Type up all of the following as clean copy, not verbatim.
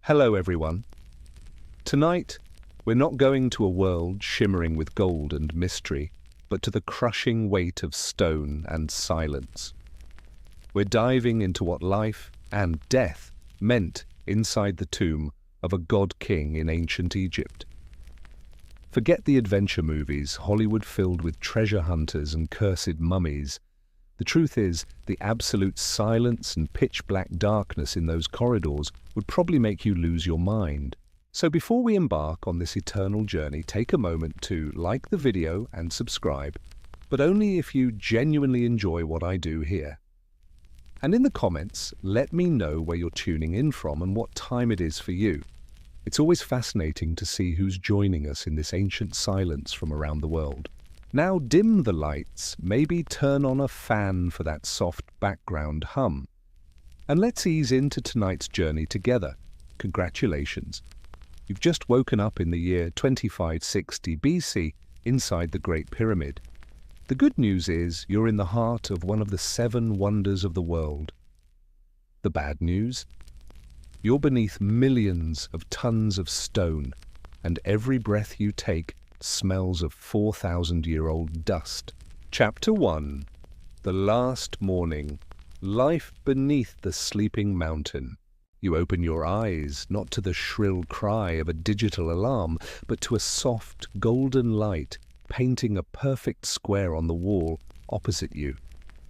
Hello everyone. Tonight, we're not going to a world shimmering with gold and mystery, but to the crushing weight of stone and silence. We're diving into what life and death meant inside the tomb of a god-king in ancient Egypt. Forget the adventure movies, Hollywood filled with treasure hunters and cursed mummies. The truth is, the absolute silence and pitch-black darkness in those corridors would probably make you lose your mind. So before we embark on this eternal journey, take a moment to like the video and subscribe, but only if you genuinely enjoy what I do here. And in the comments, let me know where you're tuning in from and what time it is for you. It's always fascinating to see who's joining us in this ancient silence from around the world. Now dim the lights, maybe turn on a fan for that soft background hum. And let's ease into tonight's journey together. Congratulations. You've just woken up in the year 2560 BC inside the Great Pyramid. The good news is you're in the heart of one of the 7 wonders of the world. The bad news? You're beneath millions of tons of stone, and every breath you take smells of 4,000-year-old dust. Chapter 1. The Last Morning. Life beneath the sleeping mountain. You open your eyes, not to the shrill cry of a digital alarm, but to a soft, golden light painting a perfect square on the wall opposite you.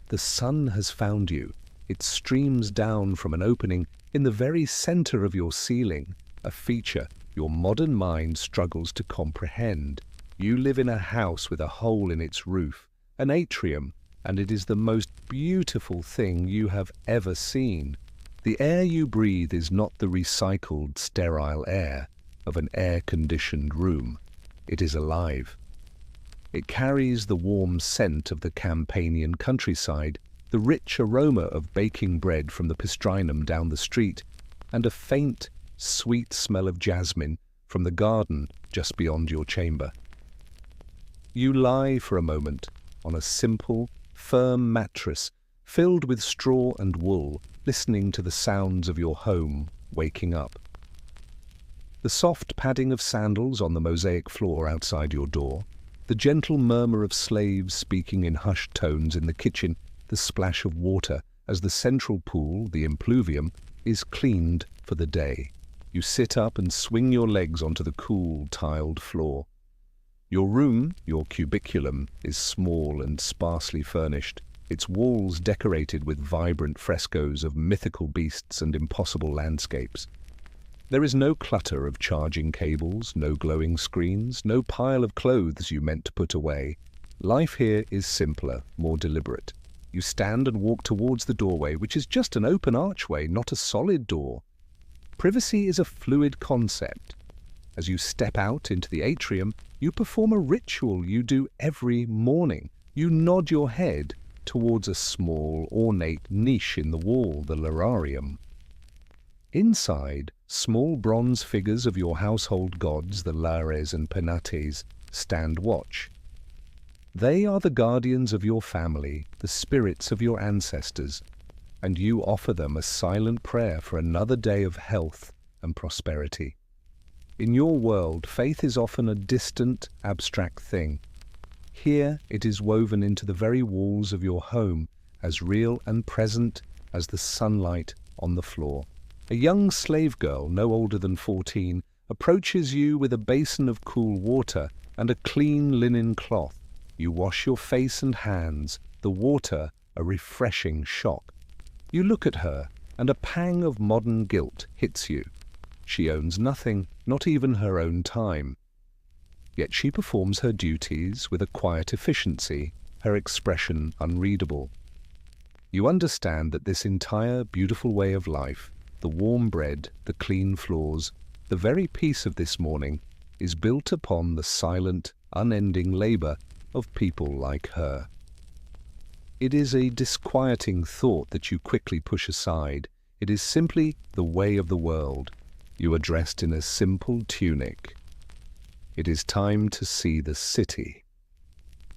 The sun has found you. It streams down from an opening in the very center of your ceiling, a feature your modern mind struggles to comprehend. You live in a house with a hole in its roof, an atrium, and it is the most beautiful thing you have ever seen. The air you breathe is not the recycled, sterile air of an air-conditioned room. It is alive. It carries the warm scent of the Campanian countryside, the rich aroma of baking bread from the pistrinum down the street, and a faint, sweet smell of jasmine from the garden just beyond your chamber. You lie for a moment on a simple, firm mattress filled with straw and wool, listening to the sounds of your home waking up. The soft padding of sandals on the mosaic floor outside your door, the gentle murmur of slaves speaking in hushed tones in the kitchen, the splash of water as the central pool, the impluvium, is cleaned for the day. You sit up and swing your legs onto the cool, tiled floor. Your room, your cubiculum, is small and sparsely furnished, its walls decorated with vibrant frescoes of mythical beasts and impossible landscapes. There is no clutter of charging cables, no glowing screens, no pile of clothes you meant to put away. Life here is simpler, more deliberate. You stand and walk towards the doorway, which is just an open archway, not a solid door. Privacy is a fluid concept. As you step out into the atrium, you perform a ritual you do every morning. You nod your head towards a small, ornate niche in the wall, the lararium. Inside, small bronze figures of your household gods, the Lares and Penates, stand watch. They are the guardians of your family, the spirits of your ancestors, and you offer them a silent prayer for another day of health and prosperity. In your world, faith is often a distant, abstract thing. Here it is woven into the very walls of your home, as real and present as the sunlight on the floor. A young slave girl, no older than 14, approaches you with a basin of cool water and a clean linen cloth. You wash your face and hands, the water a refreshing shock. You look at her, and a pang of modern guilt hits you. She owns nothing, not even her own time. Yet she performs her duties with a quiet efficiency, her expression unreadable. You understand that this entire beautiful way of life, the warm bread, the clean floors, the very peace of this morning, is built upon the silent, unending labor of people like her. It is a disquieting thought that you quickly push aside. It is simply the way of the world. You are dressed in a simple tunic. It is time to see the city.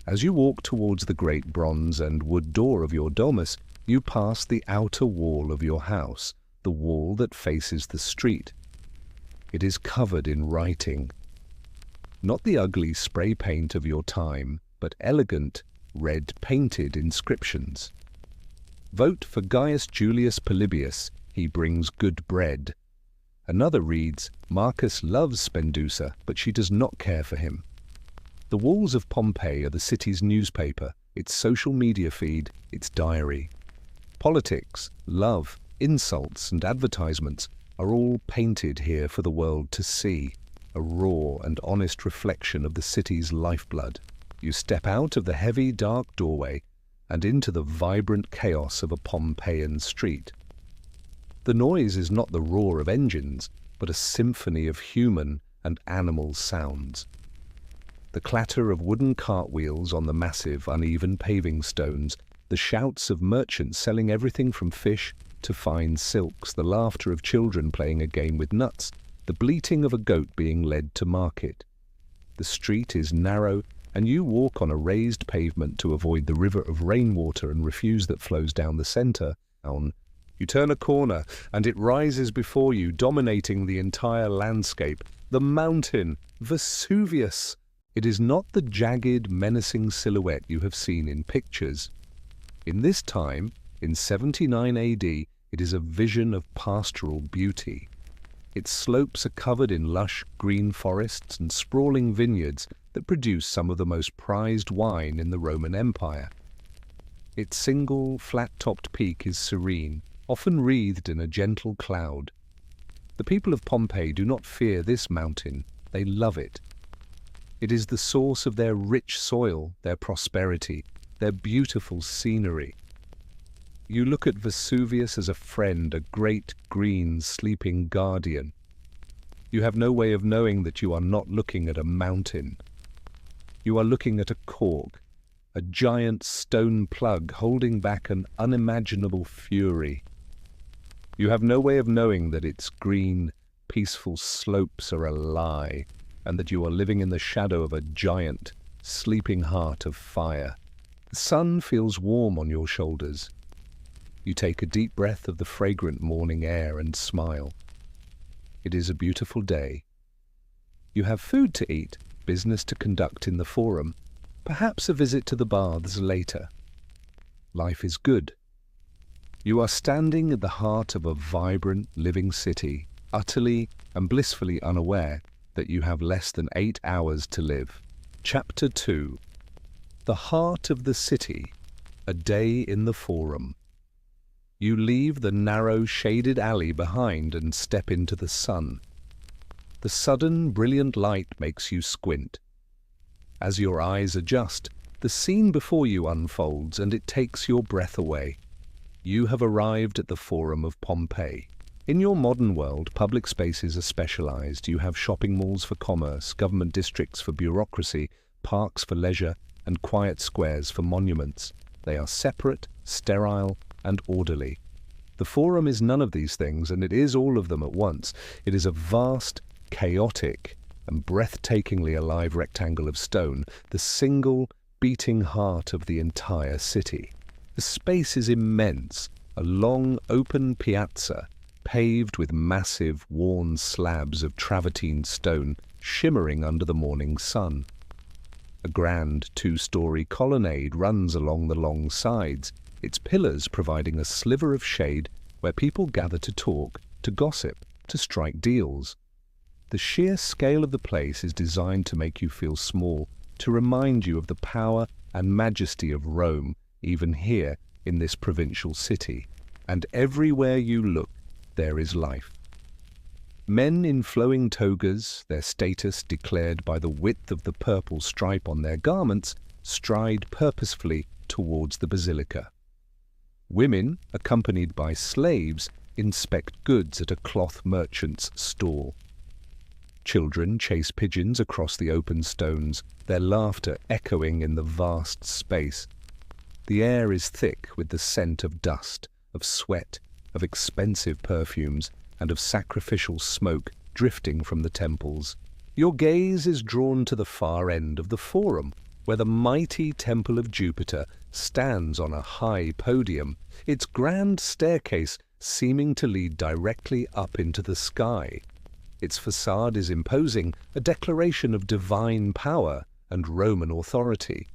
As you walk towards the great bronze and wood door of your domus, you pass the outer wall of your house, the wall that faces the street. It is covered in writing. Not the ugly spray paint of your time, but elegant, red-painted inscriptions. Vote for Gaius Julius Polybius, he brings good bread. Another reads, Marcus loves Spendusa, but she does not care for him. The walls of Pompeii are the city's newspaper, its social media feed, its diary. Politics, love, insults, and advertisements are all painted here for the world to see, a raw and honest reflection of the city's lifeblood. You step out of the heavy, dark doorway and into the vibrant chaos of a Pompeian street. The noise is not the roar of engines, but a symphony of human and animal sounds. The clatter of wooden cartwheels on the massive, uneven paving stones, the shouts of merchants selling everything from fish to fine silks, the laughter of children playing a game with nuts, the bleating of a goat being led to market. The street is narrow, and you walk on a raised pavement to avoid the river of rainwater and refuse that flows down the center. You turn a corner, and it rises before you, dominating the entire landscape. The mountain, Vesuvius! It is not the jagged, menacing silhouette you have seen in pictures. In this time, in 79 AD, it is a vision of pastoral beauty. Its slopes are covered in lush green forests and sprawling vineyards that produce some of the most prized wine in the Roman Empire. Its single, flat-topped peak is serene, often wreathed in a gentle cloud. The people of Pompeii do not fear this mountain, they love it. It is the source of their rich soil, their prosperity, their beautiful scenery. You look at Vesuvius as a friend, a great, green, sleeping guardian. You have no way of knowing that you are not looking at a mountain. You are looking at a cork, a giant stone plug holding back an unimaginable fury. You have no way of knowing that its green, peaceful slopes are a lie, and that you are living in the shadow of a giant, sleeping heart of fire. The sun feels warm on your shoulders. You take a deep breath of the fragrant morning air and smile. It is a beautiful day. You have food to eat, business to conduct in the forum, perhaps a visit to the baths later. Life is good. You are standing at the heart of a vibrant, living city, utterly and blissfully unaware that you have less than 8 hours to live. Chapter 2. The Heart of the City, a Day in the Forum. You leave the narrow, shaded alley behind and step into the sun. The sudden, brilliant light makes you squint. As your eyes adjust, the scene before you unfolds and it takes your breath away. You have arrived at the Forum of Pompeii. In your modern world, public spaces are specialized. You have shopping malls for commerce, government districts for bureaucracy, parks for leisure, and quiet squares for monuments. They are separate, sterile, and orderly. The Forum is none of these things, and it is all of them at once. It is a vast, chaotic, and breathtakingly alive rectangle of stone, the single, beating heart of the entire city. The space is immense, a long, open piazza, paved with massive, worn slabs of travertine stone shimmering under the morning sun. A grand 2-story colonnade runs along the long sides, its pillars providing a sliver of shade where people gather to talk, to gossip, to strike deals. The sheer scale of the place is designed to make you feel small, to remind you of the power and majesty of Rome, even here in this provincial city. And everywhere you look, there is life. Men in flowing togas, their status declared by the width of the purple stripe on their garments, stride purposefully towards the basilica. Women, accompanied by slaves, inspect goods at a cloth merchant's stall. Children chase pigeons across the open stones, their laughter echoing in the vast space. The air is thick with the scent of dust, of sweat, of expensive perfumes, and of sacrificial smoke drifting from the temples. Your gaze is drawn to the far end of the Forum, where the mighty Temple of Jupiter stands on a high podium, its grand staircase seeming to lead directly up into the sky. Its facade is imposing, a declaration of divine power and Roman authority.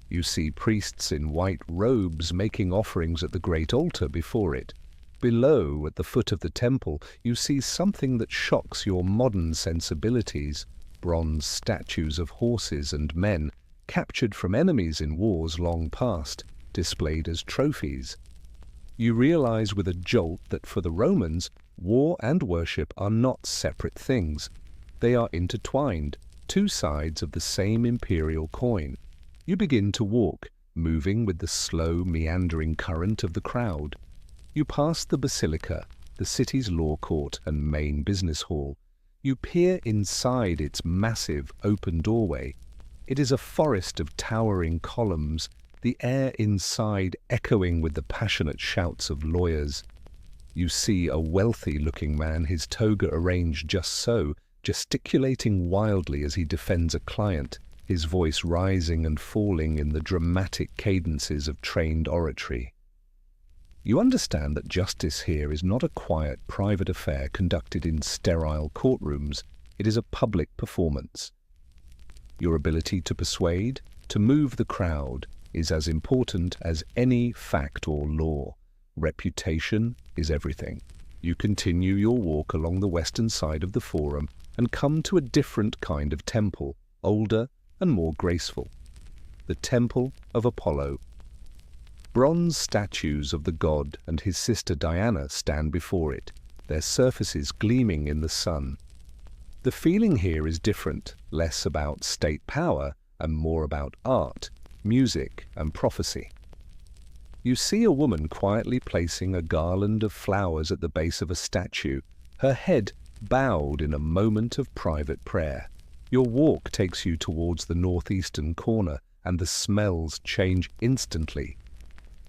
You see priests in white robes making offerings at the great altar before it. Below, at the foot of the temple, you see something that shocks your modern sensibilities: bronze statues of horses and men, captured from enemies in wars long past, displayed as trophies. You realize with a jolt that for the Romans, war and worship are not separate things. They are intertwined, two sides of the same imperial coin. You begin to walk, moving with the slow, meandering current of the crowd. You pass the basilica, the city's law court and main business hall. You peer inside its massive, open doorway. It is a forest of towering columns, the air inside echoing with the passionate shouts of lawyers. You see a wealthy-looking man, his toga arranged just so, gesticulating wildly as he defends a client, his voice rising and falling in the dramatic cadences of trained oratory. You understand that justice here is not a quiet, private affair conducted in sterile courtrooms. It is a public performance. Your ability to persuade, to move the crowd, is as important as any fact or law. Reputation is everything. You continue your walk along the western side of the forum and come to a different kind of temple, older and more graceful. The Temple of Apollo. Bronze statues of the god and his sister Diana stand before it, their surfaces gleaming in the sun. The feeling here is different, less about state power and more about art, music and prophecy. You see a woman quietly placing a garland of flowers at the base of a statue, her head bowed in a moment of private prayer. Your walk takes you towards the northeastern corner, and the smells change instantly.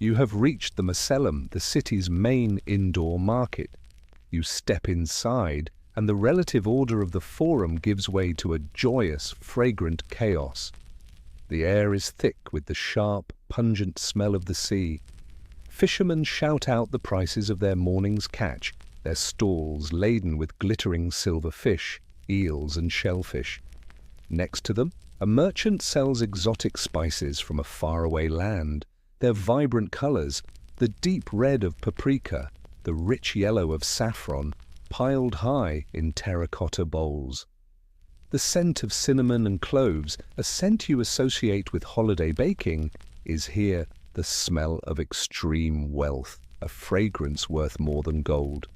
You have reached the Macellum, the city's main indoor market. You step inside, and the relative order of the forum gives way to a joyous, fragrant chaos. The air is thick with the sharp, pungent smell of the sea. Fishermen shout out the prices of their morning's catch, their stalls laden with glittering silver fish, eels and shellfish. Next to them, a merchant sells exotic spices from a faraway land. Their vibrant colors, the deep red of paprika, the rich yellow of saffron, piled high in terracotta bowls. The scent of cinnamon and cloves, a scent you associate with holiday baking, is here the smell of extreme wealth, a fragrance worth more than gold.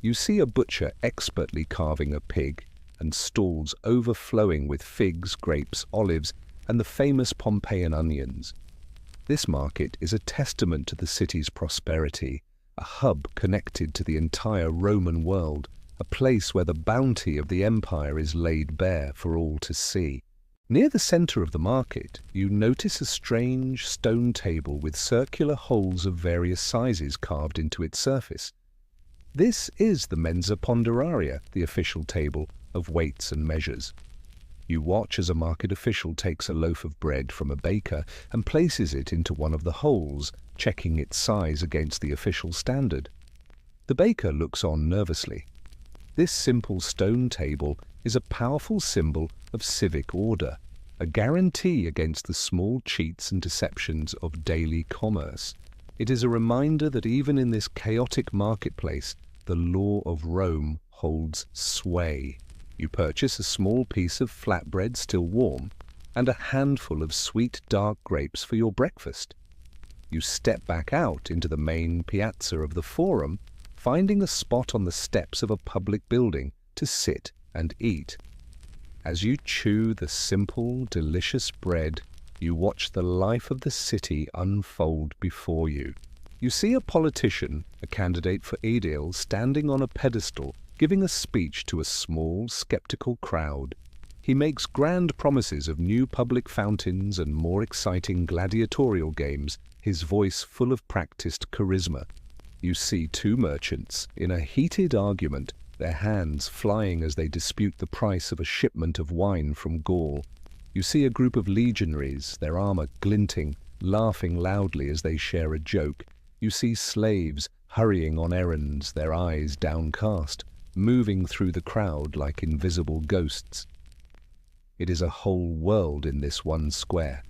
You see a butcher expertly carving a pig, and stalls overflowing with figs, grapes, olives, and the famous Pompeian onions. This market is a testament to the city's prosperity, a hub connected to the entire Roman world, a place where the bounty of the empire is laid bare for all to see. Near the center of the market, you notice a strange stone table with circular holes of various sizes carved into its surface. This is the mensa ponderaria, the official table of weights and measures. You watch as a market official takes a loaf of bread from a baker and places it into one of the holes, checking its size against the official standard. The baker looks on nervously. This simple stone table is a powerful symbol of civic order, a guarantee against the small cheats and deceptions of daily commerce. It is a reminder that even in this chaotic marketplace, the law of Rome holds sway. You purchase a small piece of flatbread still warm and a handful of sweet dark grapes for your breakfast. You step back out into the main piazza of the forum, finding a spot on the steps of a public building to sit and eat. As you chew the simple, delicious bread, you watch the life of the city unfold before you. You see a politician, a candidate for aedile, standing on a pedestal, giving a speech to a small, skeptical crowd. He makes grand promises of new public fountains and more exciting gladiatorial games, his voice full of practiced charisma. You see two merchants in a heated argument, their hands flying as they dispute the price of a shipment of wine from Gaul. You see a group of legionaries, their armor glinting, laughing loudly as they share a joke. You see slaves hurrying on errands, their eyes downcast. moving through the crowd like invisible ghosts. It is a whole world in this one square.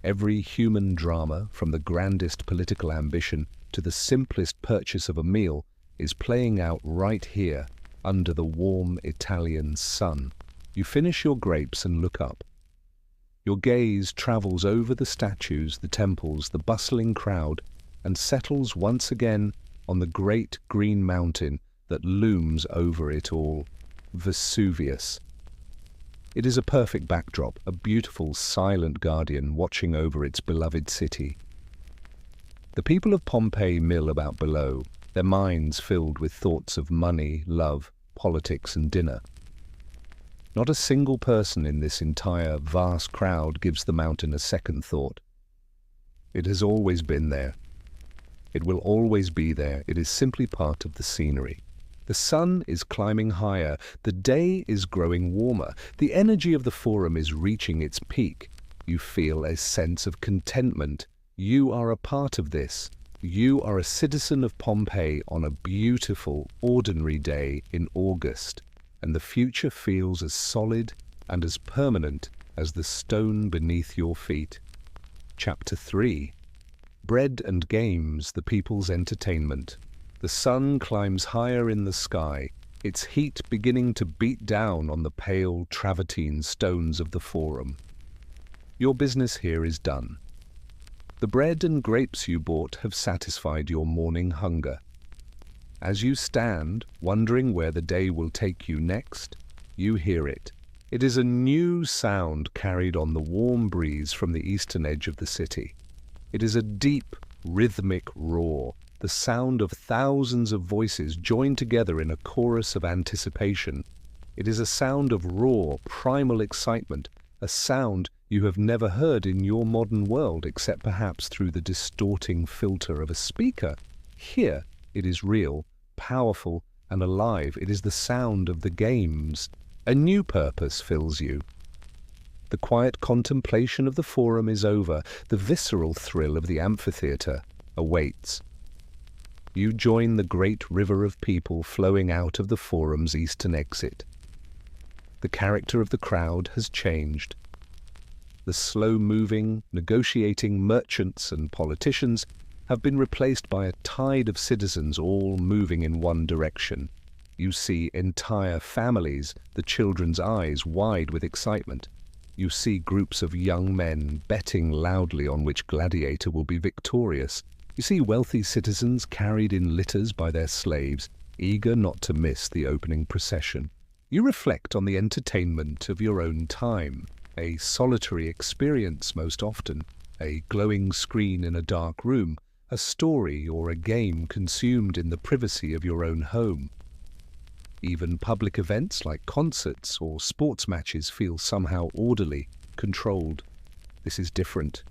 Every human drama, from the grandest political ambition to the simplest purchase of a meal, is playing out right here, under the warm Italian sun. You finish your grapes and look up. Your gaze travels over the statues, the temples, the bustling crowd, and settles once again on the great green mountain that looms over it all, Vesuvius. It is a perfect backdrop, a beautiful, silent guardian watching over its beloved city. The people of Pompeii mill about below, their minds filled with thoughts of money, love, politics, and dinner. Not a single person in this entire vast crowd gives the mountain a second thought. It has always been there. It will always be there. It is simply part of the scenery. The sun is climbing higher. The day is growing warmer. The energy of the forum is reaching its peak. You feel a sense of contentment. You are a part of this. You are a citizen of Pompeii on a beautiful, ordinary day in August, and the future feels as solid and as permanent as the stone beneath your feet. Chapter 3. Bread and games, the people's entertainment. The sun climbs higher in the sky, its heat beginning to beat down on the pale travertine stones of the forum. Your business here is done. The bread and grapes you bought have satisfied your morning hunger. As you stand, wondering where the day will take you next, you hear it. It is a new sound carried on the warm breeze from the eastern edge of the city. It is a deep, rhythmic roar, the sound of thousands of voices joined together in a chorus of anticipation. It is a sound of raw, primal excitement, a sound you have never heard in your modern world except perhaps through the distorting filter of a speaker. Here, it is real, powerful, and alive. It is the sound of the games. A new purpose fills you. The quiet contemplation of the forum is over. The visceral thrill of the amphitheater awaits. You join the great river of people flowing out of the forum's eastern exit. The character of the crowd has changed. The slow-moving, negotiating merchants and politicians have been replaced by a tide of citizens all moving in one direction. You see entire families, the children's eyes wide with excitement. You see groups of young men betting loudly on which gladiator will be victorious. You see wealthy citizens carried in litters by their slaves, eager not to miss the opening procession. You reflect on the entertainment of your own time, a solitary experience most often, a glowing screen in a dark room, a story or a game consumed in the privacy of your own home. Even public events like concerts or sports matches feel somehow orderly, controlled. This is different.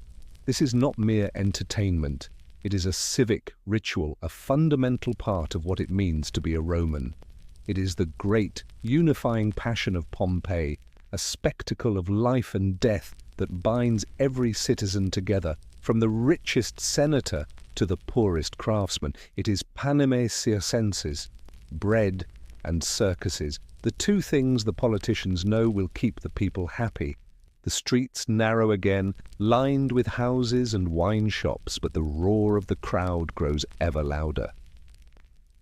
This is not mere entertainment. It is a civic ritual, a fundamental part of what it means to be a Roman. It is the great, unifying passion of Pompeii, a spectacle of life and death that binds every citizen together, from the richest senator to the poorest craftsman. It is panime circenses, bread and circuses, the two things the politicians know will keep the people happy. The streets narrow again, lined with houses and wine shops, but the roar of the crowd grows ever louder.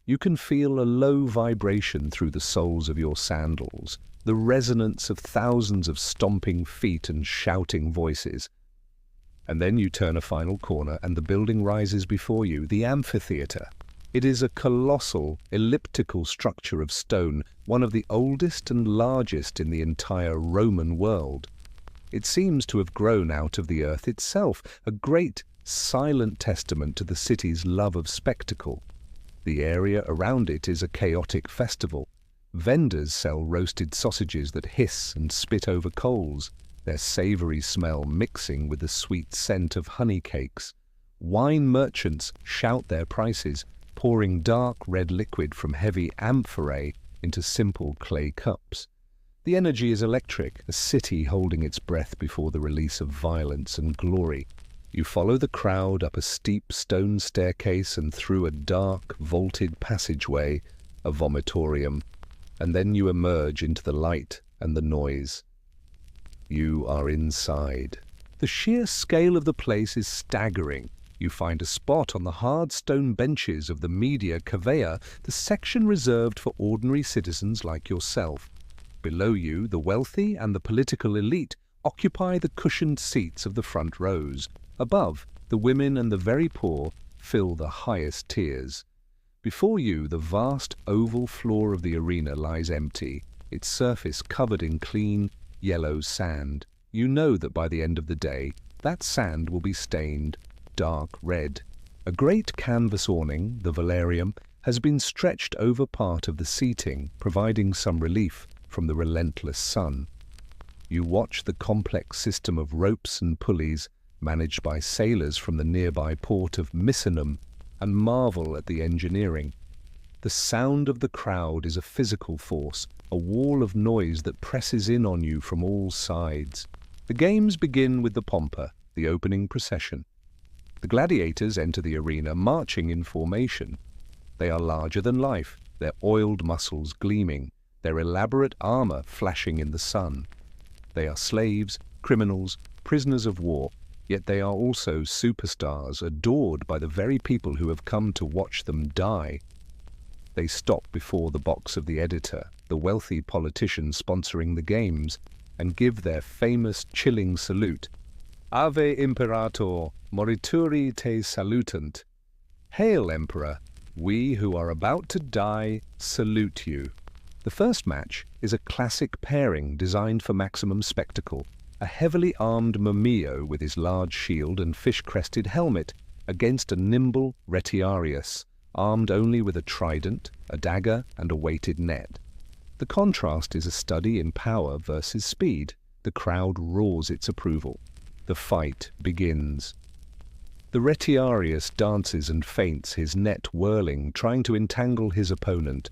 You can feel a low vibration through the soles of your sandals, the resonance of thousands of stomping feet and shouting voices. And then you turn a final corner and the building rises before you, the amphitheater. It is a colossal, elliptical structure of stone, one of the oldest and largest in the entire Roman world. It seems to have grown out of the earth itself, a great, silent testament to the city's love of spectacle. The area around it is a chaotic festival. Vendors sell roasted sausages that hiss and spit over coals, their savory smell mixing with the sweet scent of honey cakes. Wine merchants shout their prices, pouring dark red liquid from heavy amphorae into simple clay cups. The energy is electric, a city holding its breath before the release of violence and glory. You follow the crowd up a steep stone staircase and through a dark, vaulted passageway, a vomitorium. and then you emerge into the light and the noise. You are inside. The sheer scale of the place is staggering. You find a spot on the hard stone benches of the media cavea, the section reserved for ordinary citizens like yourself. Below you, the wealthy and the political elite occupy the cushioned seats of the front rows. Above, the women and the very poor fill the highest tiers. Before you, the vast oval floor of the arena lies empty, its surface covered in clean, yellow sand. You know that by the end of the day, that sand will be stained dark red. A great canvas awning, the velarium, has been stretched over part of the seating, providing some relief from the relentless sun. You watch the complex system of ropes and pulleys managed by sailors from the nearby port of Misenum and marvel at the engineering. The sound of the crowd is a physical force, a wall of noise that presses in on you from all sides. The games begin with the pompa, the opening procession. The gladiators enter the arena marching in formation. They are larger than life, their oiled muscles gleaming, their elaborate armor flashing in the sun. They are slaves, criminals, prisoners of war, yet they are also superstars, adored by the very people who have come to watch them die. They stop before the box of the editor, the wealthy politician sponsoring the games, and give their famous chilling salute. Ave Imperator, morituri te salutant. Hail, Emperor, we who are about to die salute you. The first match is a classic pairing designed for maximum spectacle. A heavily armed Mumio with his large shield and fish-crested helmet against a nimble Retiarius, armed only with a trident, a dagger, and a weighted net. The contrast is a study in power versus speed. The crowd roars its approval. The fight begins. The Retiarius dances and feints, his net whirling, trying to entangle his opponent.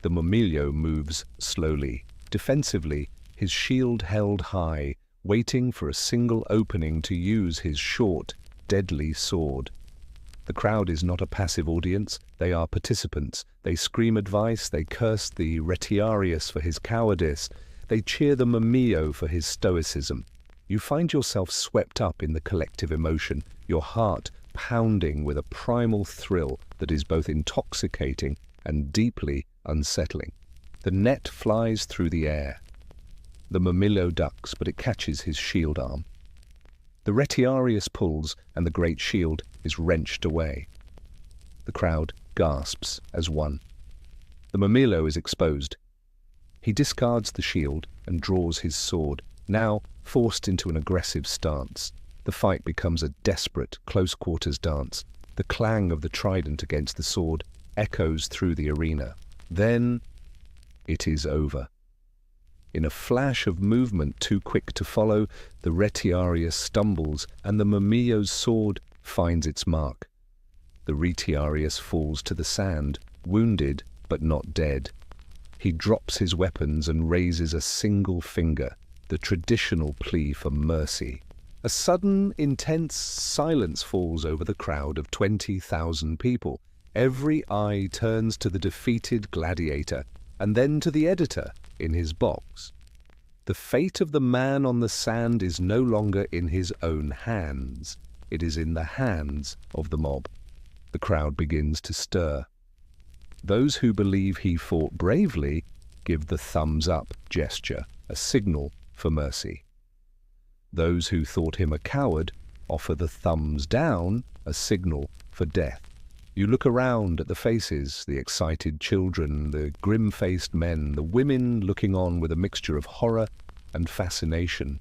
The Mumilio moves slowly, defensively, his shield held high, waiting for a single opening to use his short, deadly sword. The crowd is not a passive audience, they are participants. They scream advice, they curse the Retiarius for his cowardice, they cheer the Mumio for his stoicism. You find yourself swept up in the collective emotion, your heart pounding with a primal thrill that is both intoxicating and deeply unsettling. The net flies through the air. The Mumilio ducks, but it catches his shield arm. The Retiarius pulls, and the great shield is wrenched away. The crowd gasps as one. The Mumilio is exposed. He discards the shield and draws his sword, now forced into an aggressive stance. The fight becomes a desperate, close-quarters dance. The clang of the trident against the sword echoes through the arena. Then it is over. In a flash of movement too quick to follow, the Retiarius stumbles, and the Mumilio's sword finds its mark. The Retiarius falls to the sand, wounded but not dead. He drops his weapons and raises a single finger, the traditional plea for mercy. A sudden, intense silence falls over the crowd of 20,000 people. Every eye turns to the defeated gladiator, and then to the editor in his box. The fate of the man on the sand is no longer in his own hands. It is in the hands of the mob. The crowd begins to stir. Those who believe he fought bravely give the thumbs-up gesture, a signal for mercy. Those who thought him a coward offer the thumbs down, a signal for death. You look around at the faces, the excited children, the grim-faced men, the women looking on with a mixture of horror and fascination,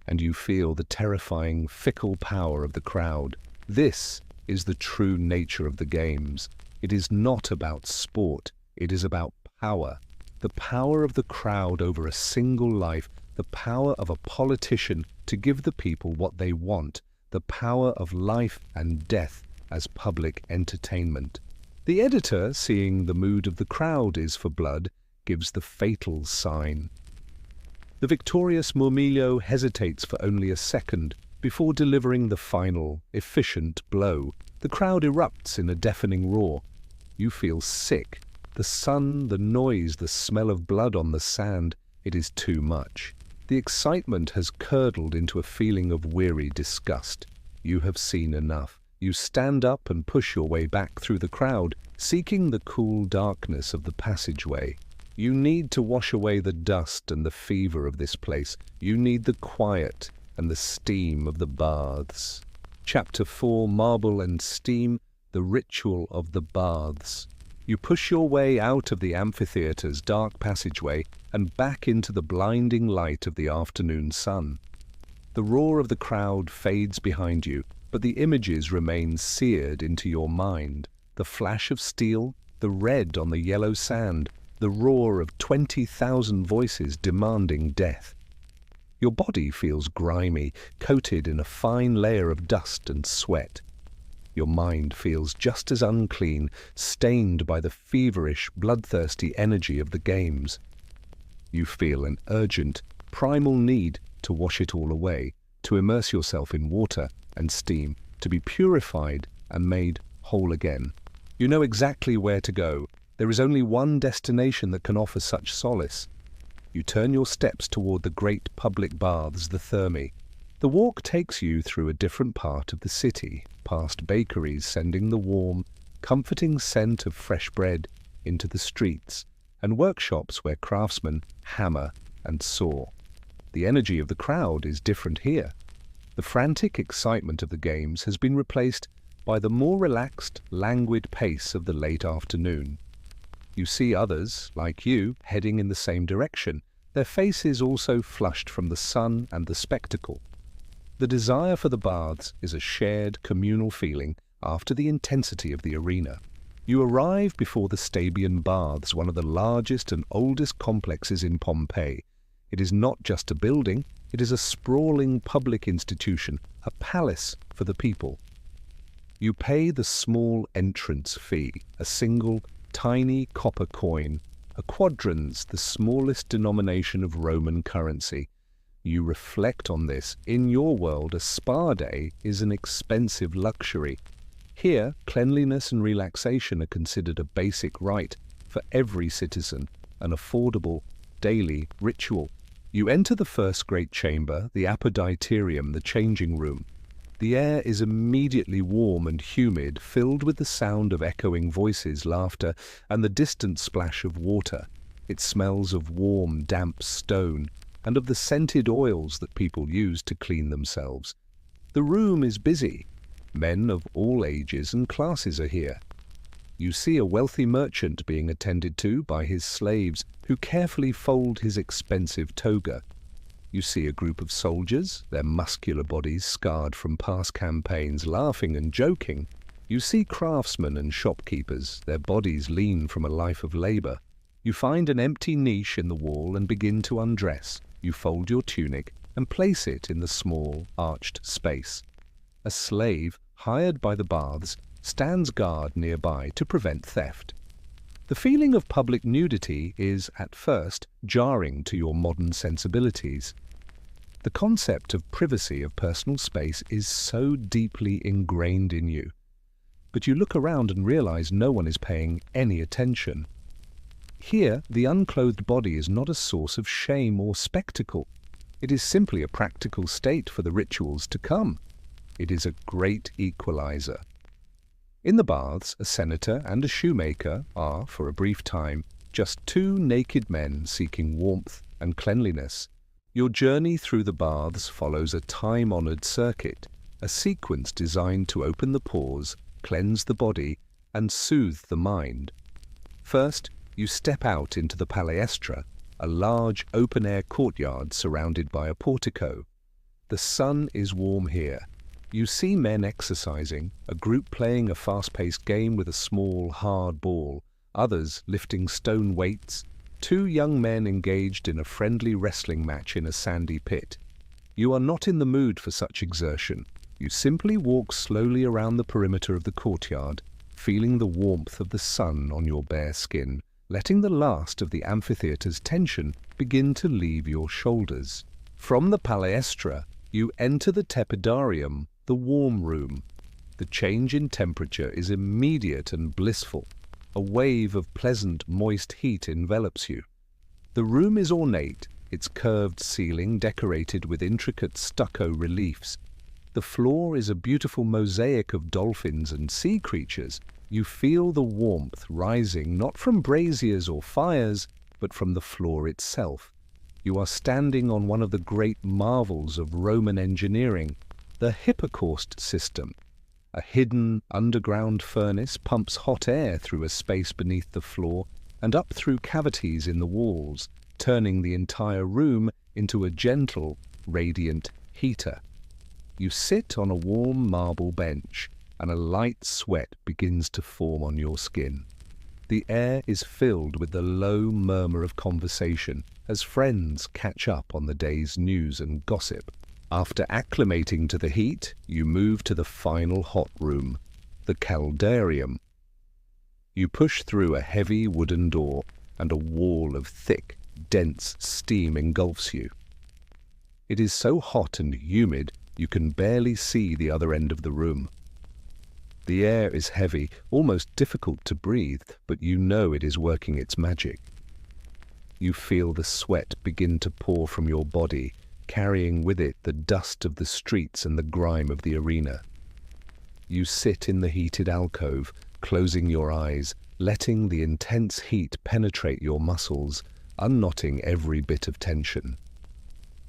and you feel the terrifying, fickle power of the crowd. This is the true nature of the games. It is not about sport, it is about power. The power of the crowd over a single life, the power of a politician to give the people what they want, the power of life and death as public entertainment. The editor, seeing the mood of the crowd is for blood, gives the fatal sign. The victorious Mumilio hesitates for only a second before delivering the final, efficient blow. The crowd erupts in a deafening roar. You feel sick. The sun, the noise, the smell of blood on the sand, it is too much. The excitement has curdled into a feeling of weary disgust. You have seen enough. You stand up and push your way back through the crowd, seeking the cool darkness of the passageway. You need to wash away the dust and the fever of this place. You need the quiet and the steam of the baths. Chapter 4, Marble and Steam, the Ritual of the Baths. You push your way out of the amphitheater's dark passageway and back into the blinding light of the afternoon sun. The roar of the crowd fades behind you, but the images remain seared into your mind. The flash of steel, the red on the yellow sand, the roar of 20,000 voices demanding death. Your body feels grimy, coated in a fine layer of dust and sweat. Your mind feels just as unclean, stained by the feverish, bloodthirsty energy of the games. You feel an urgent, primal need to wash it all away, to immerse yourself in water and steam, to be purified and made whole again. You know exactly where to go. There is only one destination that can offer such solace. You turn your steps toward the great public baths, the Thermae. The walk takes you through a different part of the city, past bakeries sending the warm, comforting scent of fresh bread into the streets, and workshops where craftsmen hammer and saw. The energy of the crowd is different here. The frantic excitement of the games has been replaced by the more relaxed, languid pace of the late afternoon. You see others, like you, heading in the same direction, their faces also flushed from the sun and the spectacle. The desire for the baths is a shared communal feeling after the intensity of the arena. You arrive before the Stabian Baths, one of the largest and oldest complexes in Pompeii. It is not just a building, it is a sprawling public institution, a palace for the people. You pay the small entrance fee, a single, tiny copper coin, a quadrans, the smallest denomination of Roman currency. You reflect on this. In your world, a spa day is an expensive luxury. Here, cleanliness and relaxation are considered a basic right for every citizen, an affordable, daily ritual. You enter the first great chamber, the Amphitheater, the changing room. The air is immediately warm and humid, filled with the sound of echoing voices, laughter, and the distant splash of water. It smells of warm, damp stone, and of the scented oils that people use to clean themselves. The room is busy. Men of all ages and classes are here. You see a wealthy merchant being attended to by his slaves, who carefully fold his expensive toga. You see a group of soldiers, their muscular bodies scarred from past campaigns, laughing and joking. You see craftsmen and shopkeepers, their bodies lean from a life of labor. You find an empty niche in the wall and begin to undress. You fold your tunic and place it in the small, arched space. A slave, hired by the baths, stands guard nearby to prevent theft. The feeling of public nudity is, at first, jarring to your modern sensibilities. The concept of privacy, of personal space, is so deeply ingrained in you. But you look around and realize no one is paying any attention. Here, the unclothed body is not a source of shame or spectacle. It is simply a practical state for the rituals to come. It is a great equalizer. In the baths, a senator and a shoemaker are, for a brief time, just two naked men seeking warmth and cleanliness. Your journey through the baths follows a time-honored circuit, a sequence designed to open the pores, cleanse the body, and soothe the mind. First, you step out into the palestra, a large open-air courtyard surrounded by a portico. The sun is warm here. You see men exercising, a group playing a fast-paced game with a small, hard ball, others lifting stone weights, two young men engaged in a friendly wrestling match in a sandy pit. You are not in the mood for such exertion. You simply walk slowly around the perimeter of the courtyard, feeling the warmth of the sun on your bare skin, letting the last of the amphitheater's tension begin to leave your shoulders. From the palestra, you enter the tepidarium, the warm room. The change in temperature is immediate and blissful. a wave of pleasant, moist heat envelops you. The room is ornate, its curved ceiling decorated with intricate stucco reliefs. The floor is a beautiful mosaic of dolphins and sea creatures. You feel the warmth rising not from braziers or fires, but from the floor itself. You are standing on one of the great marvels of Roman engineering, the hypocaust system. A hidden underground furnace pumps hot air through a space beneath the floor and up through cavities in the walls, turning the entire room into a gentle, radiant heater. You sit on a warm marble bench, and a light sweat begins to form on your skin. The air is filled with the low murmur of conversation as friends catch up on the day's news and gossip. After acclimating to the heat, you move to the final hot room, the caldarium. You push through a heavy wooden door, and a wall of thick, dense steam engulfs you. It is so hot and humid you can barely see the other end of the room. The air is heavy, almost difficult to breathe, but you know it is working its magic. You feel the sweat begin to pour from your body, carrying with it the dust of the streets and the grime of the arena. You sit in the heated alcove, closing your eyes, letting the intense heat penetrate your muscles, unknotting every bit of tension.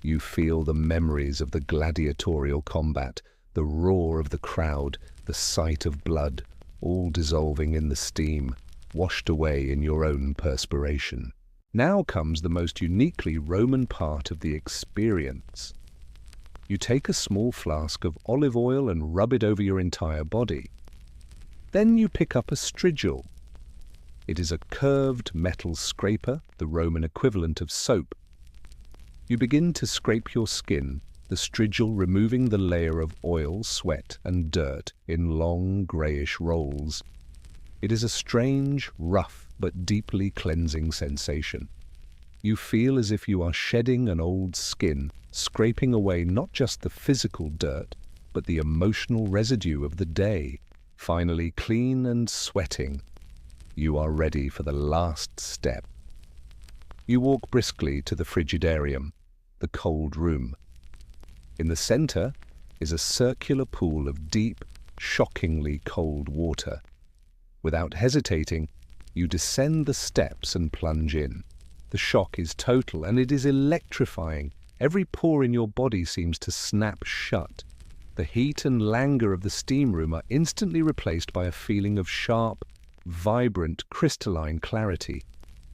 You feel the memories of the gladiatorial combat, the roar of the crowd, the sight of blood, all dissolving in the steam, washed away in your own perspiration. Now comes the most uniquely Roman part of the experience. You take a small flask of olive oil and rub it over your entire body. Then you pick up a strigil. It is a curved metal scraper, the Roman equivalent of soap. You begin to scrape your skin, the strigil removing the layer of oil, sweat, and dirt in long greyish rolls. It is a strange, rough, but deeply cleansing sensation. You feel as if you are shedding an old skin, scraping away not just the physical dirt, but the emotional residue of the day. Finally clean and sweating, you are ready for the last step. You walk briskly to the frigidarium, the cold room. In the center is a circular pool of deep, shockingly cold water. Without hesitating, you descend the steps and plunge in. The shock is total, and it is electrifying. Every pore in your body seems to snap shut. The heat and languor of the steam room are instantly replaced by a feeling of sharp, vibrant, crystalline clarity.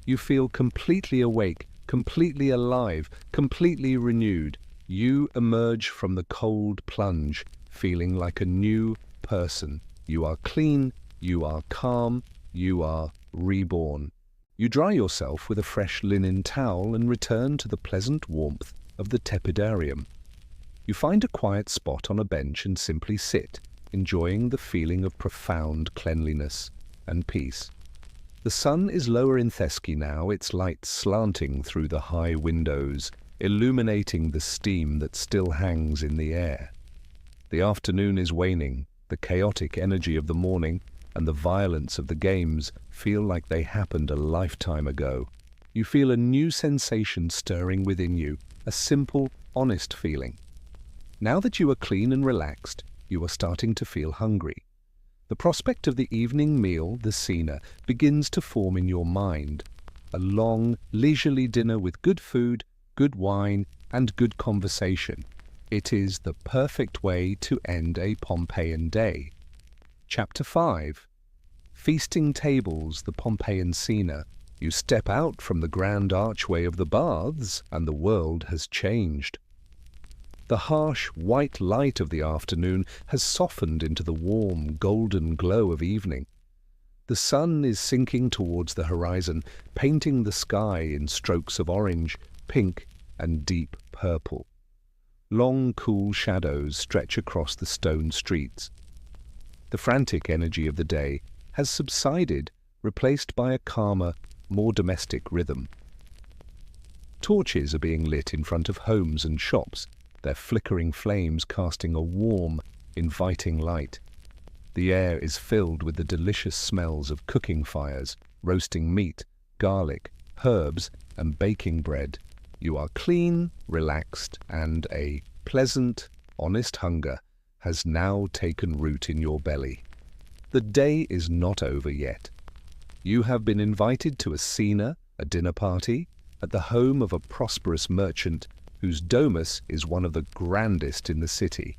You feel completely awake, completely alive, completely renewed. You emerge from the cold plunge, feeling like a new person. You are clean, you are calm, you are reborn. You dry yourself with a fresh linen towel and return to the pleasant warmth of the tepidarium. You find a quiet spot on a bench and simply sit, enjoying the feeling of profound cleanliness and peace. The sun is lower in Thesky now, its light slanting through the high windows, illuminating the steam that still hangs in the air. The afternoon is waning, the chaotic energy of the morning and the violence of the games feel like they happened a lifetime ago. You feel a new sensation stirring within you, a simple, honest feeling. Now that you are clean and relaxed, you are starting to feel hungry. The prospect of the evening meal, the cena, begins to form in your mind. A long, leisurely dinner with good food, good wine, and good conversation. It is the perfect way to end a Pompeian day. Chapter 5. Feasting tables, the Pompeian cena. You step out from the grand archway of the baths, and the world has changed. The harsh, white light of the afternoon has softened into the warm, golden glow of evening. The sun is sinking towards the horizon, painting the sky in strokes of orange, pink, and deep purple. Long, cool shadows stretch across the stone streets. The frantic energy of the day has subsided, replaced by a calmer, more domestic rhythm. Torches are being lit in front of homes and shops, their flickering flames casting a warm, inviting light. The air is filled with the delicious smells of cooking fires, roasting meat, garlic, herbs, and baking bread. You are clean, relaxed, and a pleasant, honest hunger has now taken root in your belly. The day is not over yet. You have been invited to a cena, a dinner party, at the home of a prosperous merchant whose domus is one of the grandest in the city.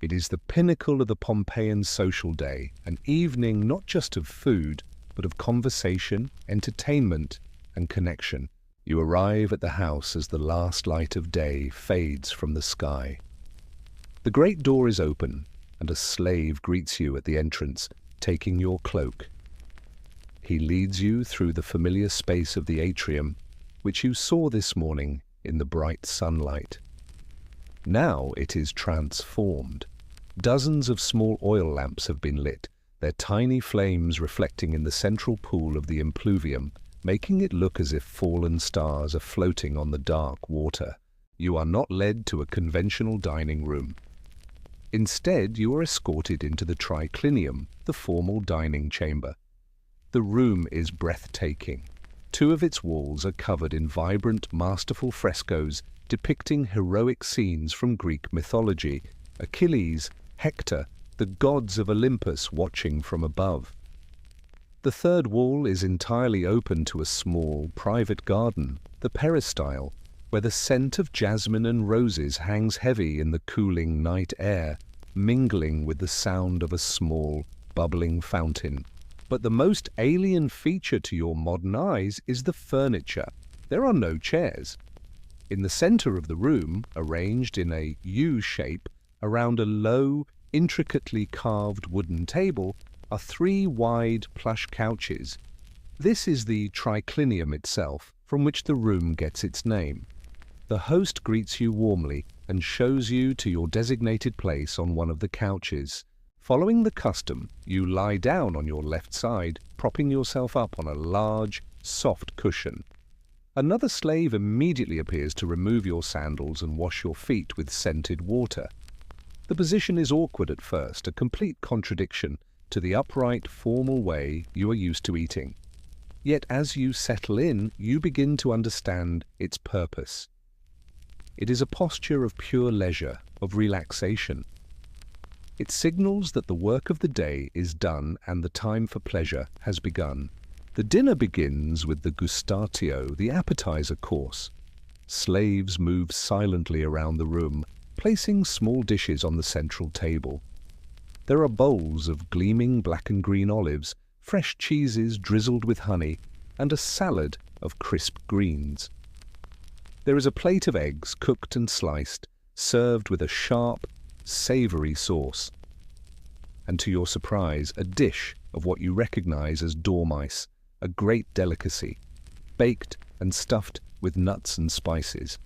It is the pinnacle of the Pompeian social day, an evening not just of food, but of conversation, entertainment, and connection. You arrive at the house as the last light of day fades from the sky. The great door is open, and a slave greets you at the entrance, taking your cloak. He leads you through the familiar space of the atrium, which you saw this morning in the bright sunlight. Now it is transformed. Dozens of small oil lamps have been lit, their tiny flames reflecting in the central pool of the impluvium, making it look as if fallen stars are floating on the dark water. You are not led to a conventional dining room. Instead, you are escorted into the triclinium, the formal dining chamber. The room is breathtaking. Two of its walls are covered in vibrant, masterful frescoes depicting heroic scenes from Greek mythology, Achilles, Hector, the gods of Olympus watching from above. The third wall is entirely open to a small, private garden, the peristyle, where the scent of jasmine and roses hangs heavy in the cooling night air, mingling with the sound of a small, bubbling fountain. But the most alien feature to your modern eyes is the furniture. There are no chairs. In the center of the room, arranged in a U shape around a low, intricately carved wooden table, are three wide plush couches. This is the triclinium itself, from which the room gets its name. The host greets you warmly and shows you to your designated place on one of the couches. Following the custom, you lie down on your left side, propping yourself up on a large, soft cushion. Another slave immediately appears to remove your sandals and wash your feet with scented water. The position is awkward at first, a complete contradiction to the upright, formal way you are used to eating. Yet as you settle in, you begin to understand its purpose. It is a posture of pure leisure, of relaxation. It signals that the work of the day is done and the time for pleasure has begun. The dinner begins with the gustatio, the appetizer course. Slaves move silently around the room, placing small dishes on the central table. There are bowls of gleaming black and green olives, fresh cheeses drizzled with honey, and a salad of crisp greens. There is a plate of eggs cooked and sliced, served with a sharp, savory sauce. And to your surprise, a dish of what you recognize as dormice, a great delicacy, baked and stuffed with nuts and spices.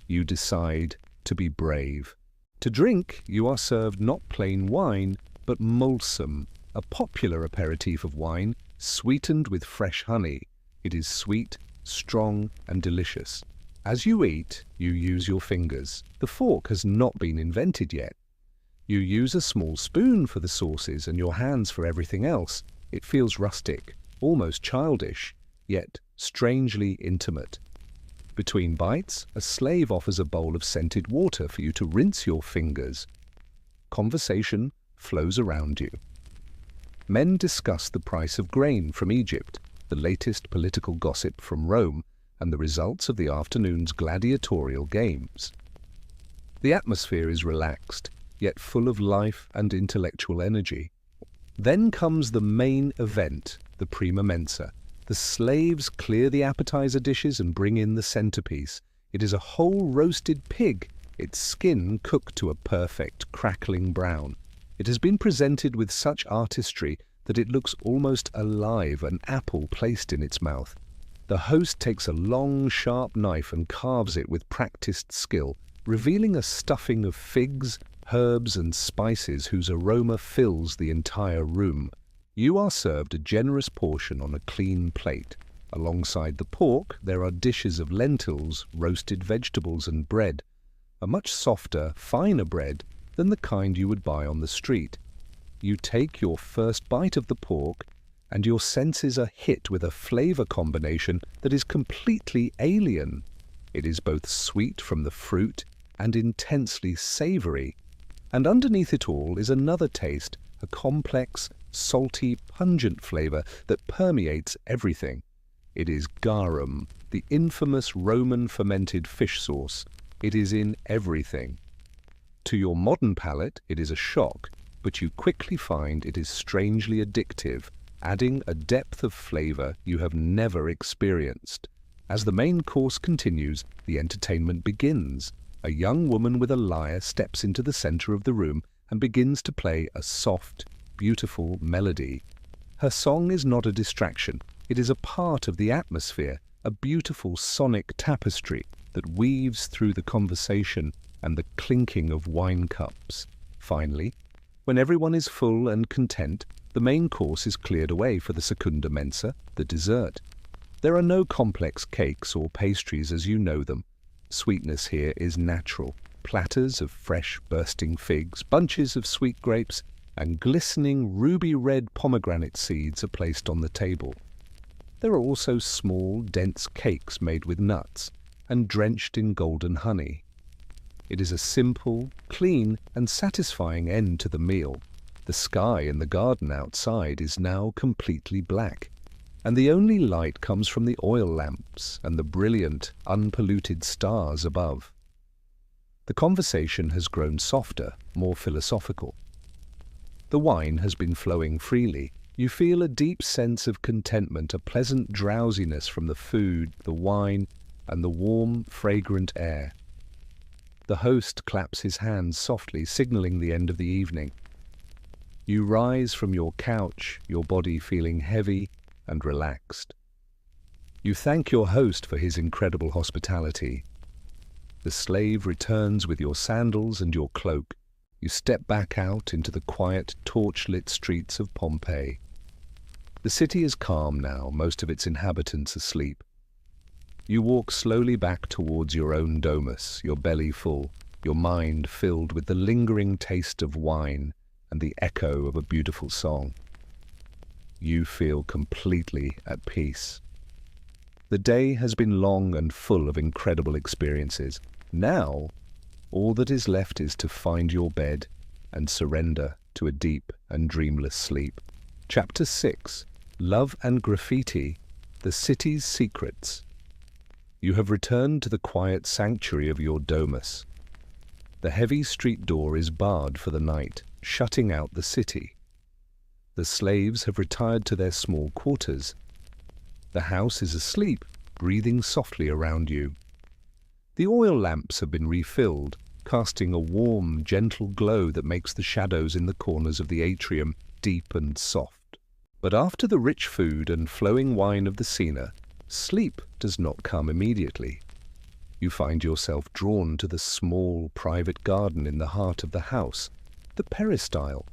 You decide to be brave. To drink, you are served not plain wine, but mulsum, a popular aperitif of wine, sweetened with fresh honey. It is sweet, strong, and delicious. As you eat, you use your fingers. The fork has not been invented yet. You use a small spoon for the sauces and your hands for everything else. It feels rustic, almost childish, yet strangely intimate. Between bites, a slave offers a bowl of scented water for you to rinse your fingers. Conversation flows around you. Men discuss the price of grain from Egypt, the latest political gossip from Rome, and the results of the afternoon's gladiatorial games. The atmosphere is relaxed, yet full of life and intellectual energy. Then comes the main event, the prima mensa. The slaves clear the appetizer dishes and bring in the centerpiece. It is a whole roasted pig, its skin cooked to a perfect, crackling brown. It has been presented with such artistry that it looks almost alive, an apple placed in its mouth. The host takes a long, sharp knife and carves it with practiced skill, revealing a stuffing of figs, herbs, and spices whose aroma fills the entire room. You are served a generous portion on a clean plate. Alongside the pork, there are dishes of lentils, roasted vegetables, and bread, a much softer, finer bread than the kind you would buy on the street. You take your first bite of the pork, and your senses are hit with a flavor combination that is completely alien. It is both sweet from the fruit and intensely savory. And underneath it all is another taste, a complex, salty, pungent flavor that permeates everything. It is garum, the infamous Roman fermented fish sauce. It is in everything. To your modern palate, it is a shock, but you quickly find it is strangely addictive, adding a depth of flavor you have never experienced. As the main course continues, the entertainment begins. A young woman with a lyre steps into the center of the room and begins to play a soft, beautiful melody. Her song is not a distraction. It is a part of the atmosphere, a beautiful sonic tapestry that weaves through the conversation and the clinking of wine cups. Finally, when everyone is full and content, the main course is cleared away for the secunda mensa, the dessert. There are no complex cakes or pastries as you know them. Sweetness here is natural. Platters of fresh bursting figs, bunches of sweet grapes, and glistening ruby-red pomegranate seeds are placed on the table. There are also small, dense cakes made with nuts and drenched in golden honey. It is a simple, clean, and satisfying end to the meal. The sky in the garden outside is now completely black, and the only light comes from the oil lamps and the brilliant, unpolluted stars above. The conversation has grown softer, more philosophical. The wine has been flowing freely. You feel a deep sense of contentment, a pleasant drowsiness from the food, the wine, and the warm, fragrant air. The host claps his hands softly, signaling the end of the evening. You rise from your couch, your body feeling heavy and relaxed. You thank your host for his incredible hospitality. The slave returns with your sandals and your cloak. You step back out into the quiet, torch-lit streets of Pompeii. The city is calm now, most of its inhabitants asleep. You walk slowly back towards your own domus, your belly full, your mind filled with the lingering taste of wine and the echo of a beautiful song. You feel completely at peace. The day has been long and full of incredible experiences. Now, all that is left is to find your bed and surrender to a deep and dreamless sleep. Chapter 6. Love and Graffiti, the City's Secrets. You have returned to the quiet sanctuary of your domus. The heavy street door is barred for the night, shutting out the city. The slaves have retired to their small quarters. The house is asleep, breathing softly around you. The oil lamps have been refilled, casting a warm, gentle glow that makes the shadows in the corners of the atrium deep and soft. But after the rich food and flowing wine of the Sena, sleep does not come immediately. You find yourself drawn to the small, private garden in the heart of the house, the peristyle.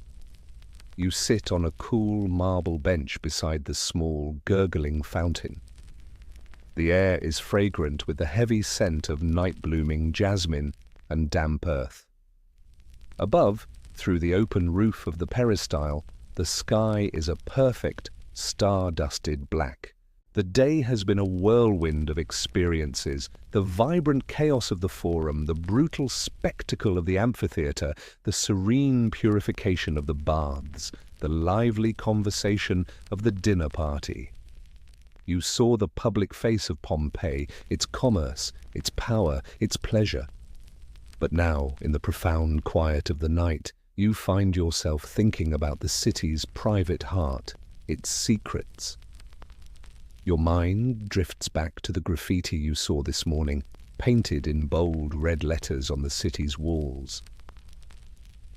You sit on a cool marble bench beside the small, gurgling fountain. The air is fragrant with the heavy scent of night-blooming jasmine and damp earth. Above, through the open roof of the peristyle, the sky is a perfect, star-dusted black. The day has been a whirlwind of experiences, the vibrant chaos of the forum, the brutal spectacle of the amphitheater, the serene purification of the baths, the lively conversation of the dinner party. You saw the public face of Pompeii, its commerce, its power, its pleasure. But now, in the profound quiet of the night, you find yourself thinking about the city's private heart, its secrets. Your mind drifts back to the graffiti you saw this morning, painted in bold red letters on the city's walls.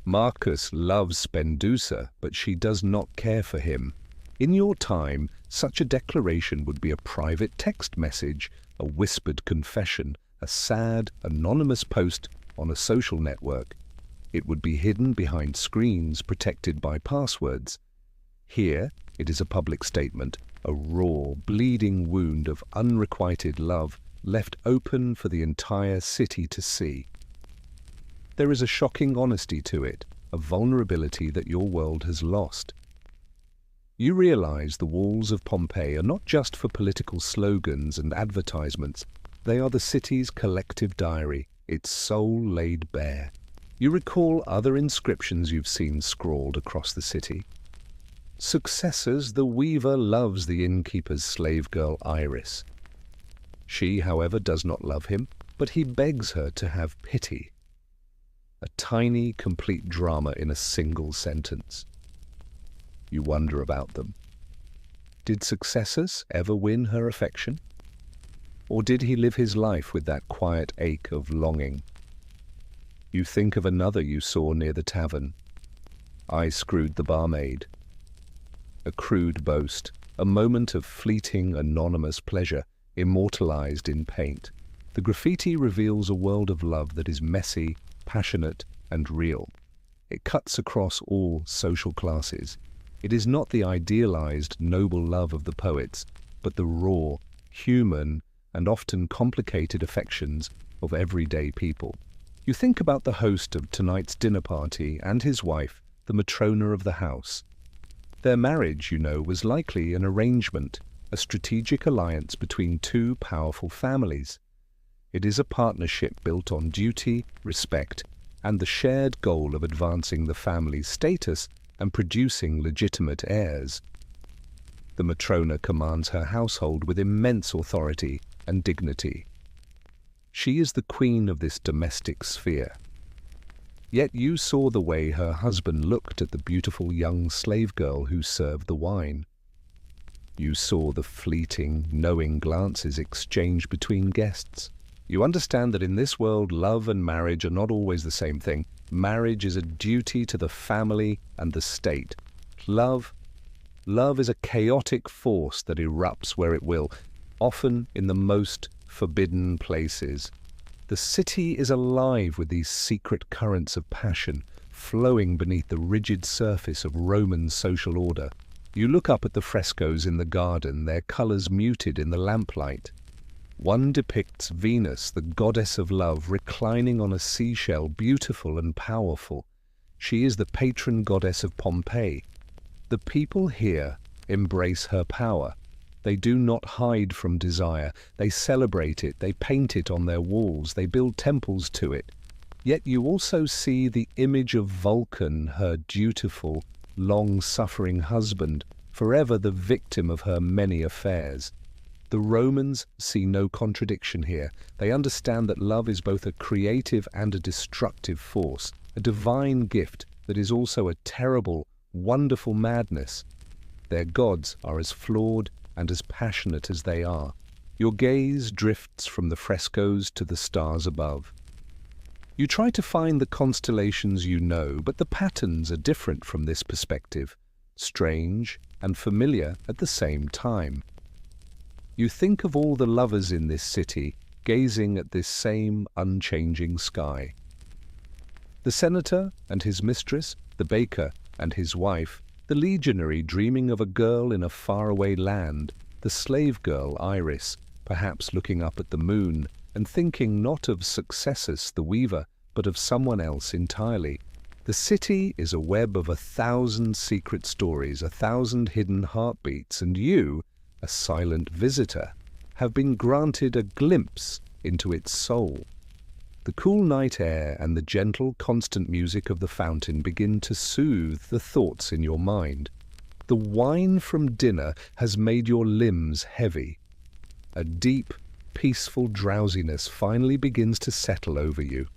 Marcus loves Spendusa, but she does not care for him. In your time, such a declaration would be a private text message, a whispered confession, a sad, anonymous post on a social network. It would be hidden behind screens protected by passwords. Here, it is a public statement, a raw, bleeding wound of unrequited love left open for the entire city to see. There is a shocking honesty to it. a vulnerability that your world has lost. You realize the walls of Pompeii are not just for political slogans and advertisements. They are the city's collective diary, its soul laid bare. You recall other inscriptions you've seen scrawled across the city. Successors, the weaver loves the innkeeper's slave girl Iris. She, however, does not love him, but he begs her to have pity. A tiny, complete drama in a single sentence. You wonder about them. Did Successors ever win her affection? Or did he live his life with that quiet ache of longing? You think of another you saw near the tavern. I screwed the barmaid. A crude boast, a moment of fleeting, anonymous pleasure, immortalized in paint. The graffiti reveals a world of love that is messy, passionate, and real. It cuts across all social classes. It is not the idealized, noble love of the poets, but the raw, human, and often complicated affections of everyday people. You think about the host of tonight's dinner party and his wife, the matrona of the house. Their marriage, you know, was likely an arrangement, a strategic alliance between two powerful families. It is a partnership built on duty, respect, and the shared goal of advancing the family's status and producing legitimate heirs. The matrona commands her household with immense authority and dignity. She is the queen of this domestic sphere. Yet you saw the way her husband looked at the beautiful young slave girl who served the wine. You saw the fleeting, knowing glances exchanged between guests. You understand that in this world, love and marriage are not always the same thing. Marriage is a duty to the family and the state. Love is a chaotic force that erupts where it will, often in the most forbidden places. The city is alive with these secret currents of passion, flowing beneath the rigid surface of Roman social order. You look up at the frescoes in the garden, their colors muted in the lamplight. One depicts Venus, the goddess of love, reclining on a seashell, beautiful and powerful. She is the patron goddess of Pompeii. The people here embrace her power. They do not hide from desire. They celebrate it. They paint it on their walls. They build temples to it. Yet you also see the image of Vulcan, her dutiful, long-suffering husband, forever the victim of her many affairs. The Romans see no contradiction here. They understand that love is both a creative and a destructive force, a divine gift that is also a terrible, wonderful madness. Their gods are as flawed and as passionate as they are. Your gaze drifts from the frescoes to the stars above. You try to find the constellations you know, but the patterns are different from this perspective, strange and familiar at the same time. You think of all the lovers in this city, gazing at this same unchanging sky. The senator and his mistress, the baker and his wife, the legionary dreaming of a girl in a faraway land, the slave girl Iris, perhaps looking up at the moon and thinking not of Successus the weaver, but of someone else entirely. The city is a web of 1,000 secret stories, 1,000 hidden heartbeats, and you, a silent visitor, have been granted a glimpse into its soul. The cool night air and the gentle, constant music of the fountain begin to soothe the thoughts in your mind. The wine from dinner has made your limbs heavy. A deep, peaceful drowsiness finally begins to settle over you.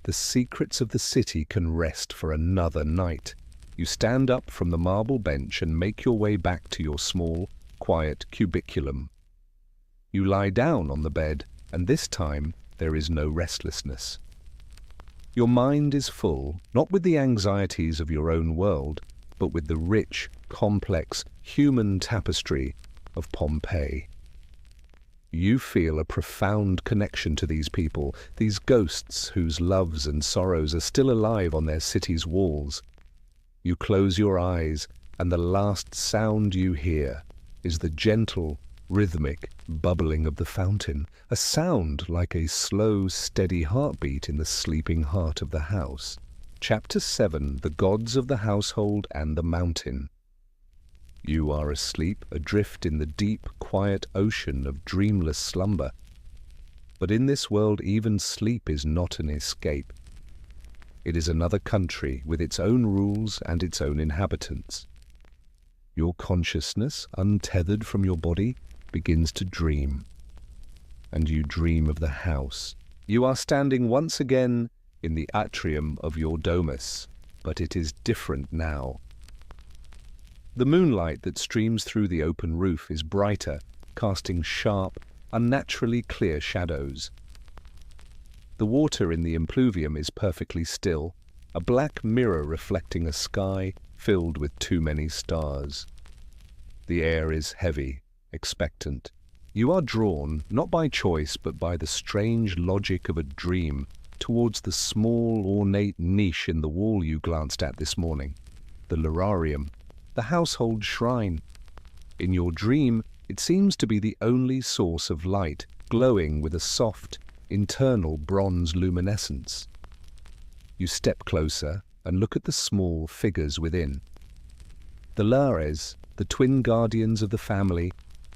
The secrets of the city can rest for another night. You stand up from the marble bench and make your way back to your small, quiet cubiculum. You lie down on the bed, and this time there is no restlessness. Your mind is full, not with the anxieties of your own world, but with the rich, complex, human tapestry of Pompeii. You feel a profound connection to these people, these ghosts whose loves and sorrows are still alive on their city's walls. You close your eyes, and the last sound you hear is the gentle, rhythmic bubbling of the fountain, a sound like a slow, steady heartbeat in the sleeping heart of the house. Chapter 7: The Gods of the Household and the Mountain. You are asleep, adrift in the deep, quiet ocean of dreamless slumber. But in this world even sleep is not an escape. It is another country with its own rules and its own inhabitants. Your consciousness, untethered from your body, begins to dream. And you dream of the house. You are standing once again in the atrium of your domus, but it is different now. The moonlight that streams through the open roof is brighter, casting sharp, unnaturally clear shadows. The water in the impluvium is perfectly still, a black mirror reflecting a sky filled with too many stars. The air is heavy, expectant. You are drawn, not by choice but by the strange logic of a dream, towards the small, ornate niche in the wall you glanced at this morning, the lararium, the household shrine. In your dream, it seems to be the only source of light, glowing with a soft, internal bronze luminescence. You step closer and look at the small figures within. The Lares, the twin guardians of the family,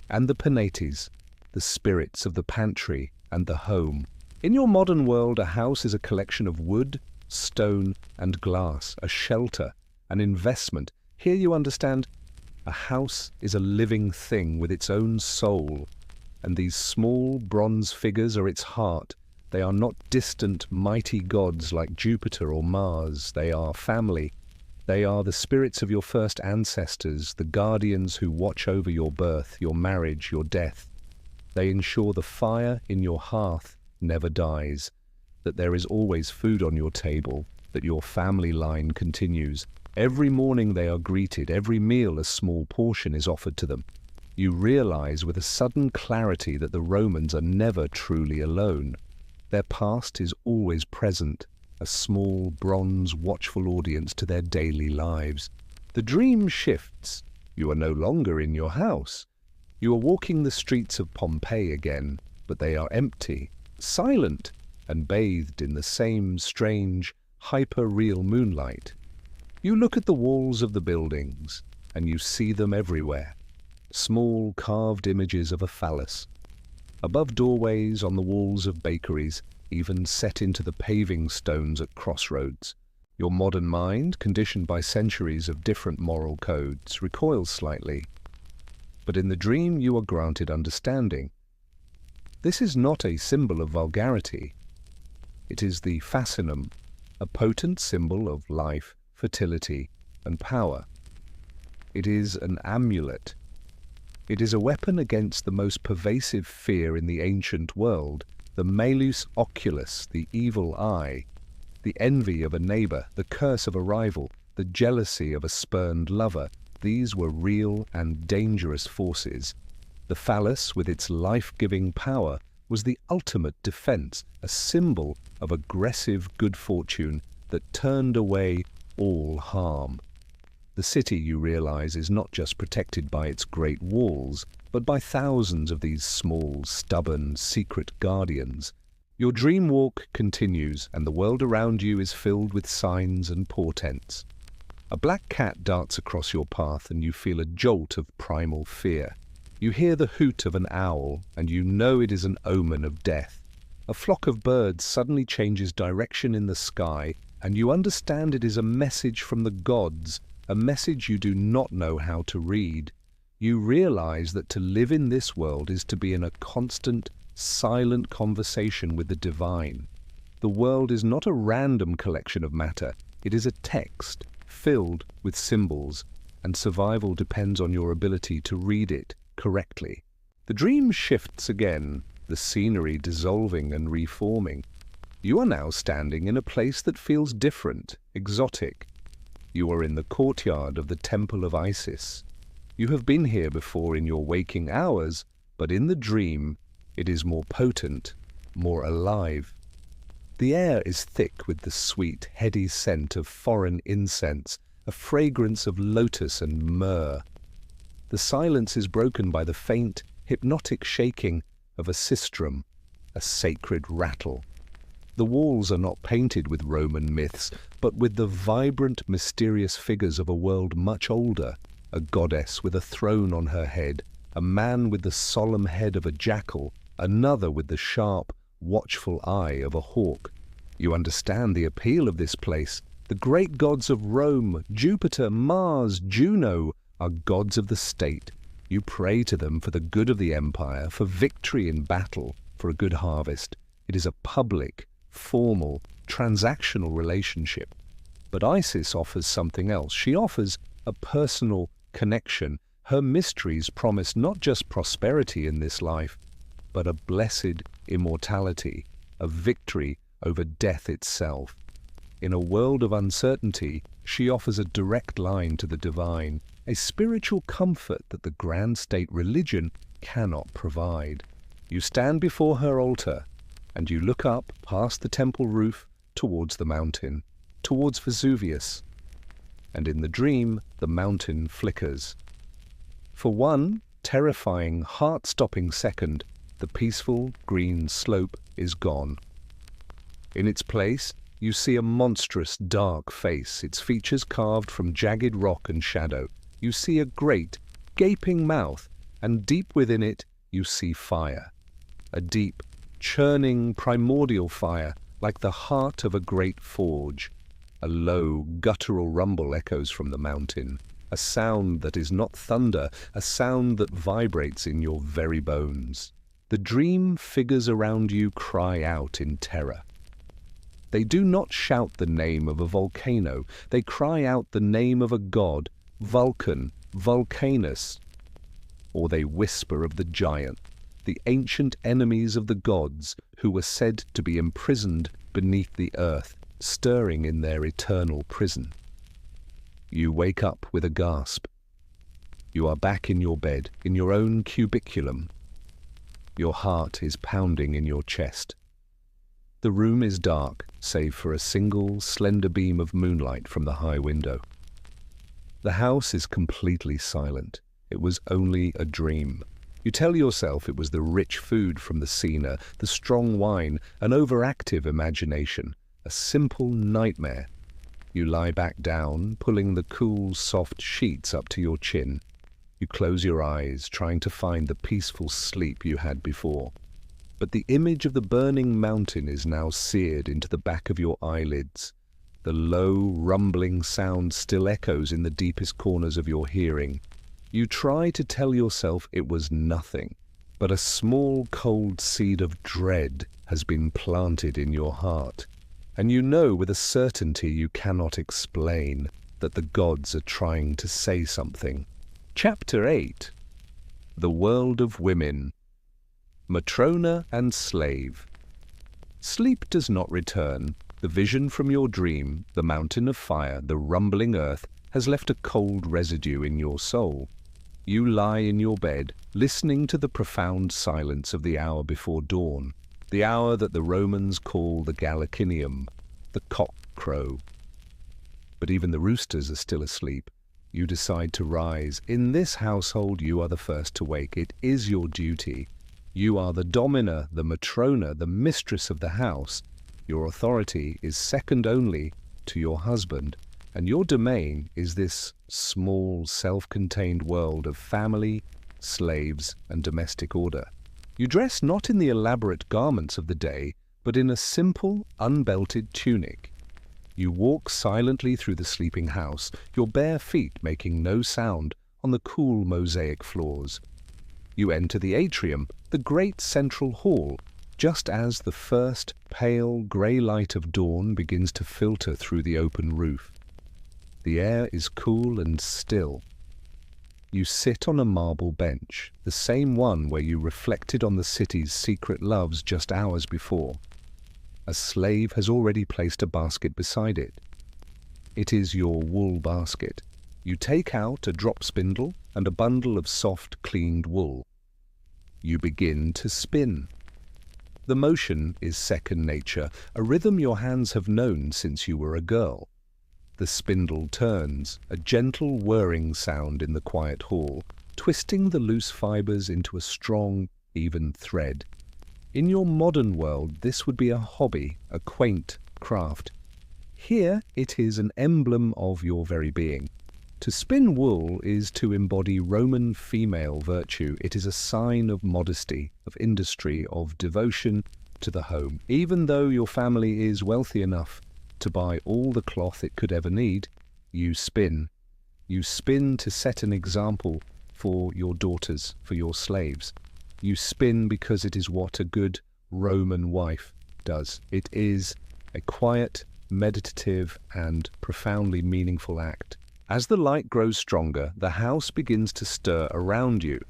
and the Penates, the spirits of the pantry and the home. In your modern world, a house is a collection of wood, stone, and glass, a shelter, an investment. Here you understand, a house is a living thing with its own soul, and these small bronze figures are its heart. They are not distant, mighty gods like Jupiter or Mars. They are family. They are the spirits of your first ancestors, the guardians who watch over your birth, your marriage, your death. They ensure the fire in your hearth never dies, that there is always food on your table, that your family line continues. Every morning they are greeted, every meal a small portion is offered to them. You realize with a sudden clarity that the Romans are never truly alone. Their past is always present, a small, bronze, watchful audience to their daily lives. The dream shifts. You are no longer in your house. You are walking the streets of Pompeii again, but they are empty, silent, and bathed in the same strange, hyper-real moonlight. You look at the walls of the buildings, and you see them everywhere. Small carved images of a phallus. Above doorways, on the walls of bakeries, even set into the paving stones at crossroads. Your modern mind, conditioned by centuries of different moral codes, recoils slightly. But in the dream you are granted understanding. This is not a symbol of vulgarity. It is the fascinum, a potent symbol of life, fertility, and power. It is an amulet. It is a weapon against the most pervasive fear in the ancient world, the malus oculus, the evil eye, the envy of a neighbor, the curse of a rival, the jealousy of a spurned lover. These were real and dangerous forces. The phallus, with its life-giving power, was the ultimate defense, a symbol of aggressive good fortune that turned away all harm. The city, you realize, is not just protected by its great walls, but by thousands of these small, stubborn, secret guardians. Your dream walk continues, and the world around you is filled with signs and portents. A black cat darts across your path, and you feel a jolt of primal fear. You hear the hoot of an owl, and you know it is an omen of death. A flock of birds suddenly changes direction in the sky, and you understand it is a message from the gods, a message you do not know how to read. You realize that to live in this world is to be in a constant, silent conversation with the divine. The world is not a random collection of matter. It is a text filled with symbols, and survival depends on your ability to read it correctly. The dream shifts again, the scenery dissolving and reforming. You are now standing in a place that feels different, exotic. You are in the courtyard of the Temple of Isis. You have been here before in your waking hours, but in the dream it is more potent, more alive. The air is thick with the sweet, heady scent of foreign incense, a fragrance of lotus and myrrh. The silence is broken by the faint, hypnotic shaking of a sistrum, a sacred rattle. The walls are not painted with Roman myths, but with the vibrant, mysterious figures of a world much older, a goddess with a throne on her head, a man with the solemn head of a jackal, another with the sharp, watchful eye of a hawk. You understand the appeal of this place. The great gods of Rome, Jupiter, Mars, Juno, are gods of the state. You pray to them for the good of the empire, for victory in battle, for a good harvest. It is a public, formal, transactional relationship. But Isis offers something else. She offers a personal connection. Her mysteries promise not just prosperity in this life, but a blessed immortality, a victory over death itself. In a world of uncertainty, she offers a direct line to the divine, a spiritual comfort that the grand state religion cannot provide. You stand before her altar, and you look up past the temple roof towards the mountain, towards Vesuvius. And in the dream, the mountain flickers. For one terrifying, heart-stopping second, the peaceful green slope is gone. In its place, you see a monstrous dark face, its features carved from jagged rock and shadow. You see a great, gaping mouth, and deep within it you see fire. A deep, churning, primordial fire, like the heart of a great forge. A low, guttural rumble echoes from the mountain, a sound that is not thunder, a sound that vibrates in your very bones. The dream figures around you cry out in terror. They do not shout the name of a volcano, they cry out the name of a god, Vulcan, Vulcanus. Or they whisper of the giant, the ancient enemies of the gods who were said to be imprisoned beneath the earth, stirring in their eternal prison. You wake up with a gasp. You are back in your bed, in your own cubiculum. Your heart is pounding in your chest. The room is dark, save for a single, slender beam of moonlight from the high window. The house is completely silent. It was only a dream. You tell yourself it was the rich food from the Sena, the strong wine, an overactive imagination, a simple nightmare. You lie back down, pulling the cool, soft sheets up to your chin. You close your eyes, trying to find the peaceful sleep you had before. But the image of the burning mountain is now seared into the back of your eyelids. The low, rumbling sound still echoes in the deepest corners of your hearing. You try to tell yourself it was nothing, but a small, cold seed of dread has been planted in your heart, and you know with a certainty you cannot explain that the gods are trying to say something. Chapter 8. The World of Women. Matrona and Slave. Sleep does not return. The vision from your dream, the mountain of fire, the rumbling earth, has left a cold residue in your soul. You lie in your bed, listening to the profound silence of the hour before dawn, the hour that the Romans call the Gallicinium, the cock crow. But even the roosters are still asleep. You decide to rise. In this household, you are the first to wake. It is your duty. You are the domina, the matrona, the mistress of the house. Your authority is second only to your husband, and your domain is this small, self-contained world of family, slaves, and domestic order. You dress not in the elaborate garments of the day, but in a simple, unbelted tunic. You walk silently through the sleeping house, your bare feet making no sound on the cool mosaic floors. You enter the atrium, the great central hall, just as the first pale grey light of dawn begins to filter through the open roof. The air is cool and still. You sit on a marble bench, the same one where you reflected on the city's secret loves just hours before. A slave has already placed a basket beside it. It is your wool basket. You take out a drop spindle and a bundle of soft, cleaned wool. You begin to spin. The motion is second nature, a rhythm your hands have known since you were a girl. The spindle turns, a gentle whirring sound in the quiet hall, twisting the loose fibers into a strong, even thread. In your modern world, this would be a hobby, a quaint craft. Here, it is an emblem of your very being. To spin wool is to embody Roman female virtue. It is a sign of modesty, of industry, of devotion to the home. Even though your family is wealthy enough to buy all the cloth it could ever need, you spin. You spin to set an example for your daughters, for your slaves. You spin because it is what a good Roman wife does. It is a quiet, meditative, and profoundly meaningful act. As the light grows stronger, the house begins to stir around you.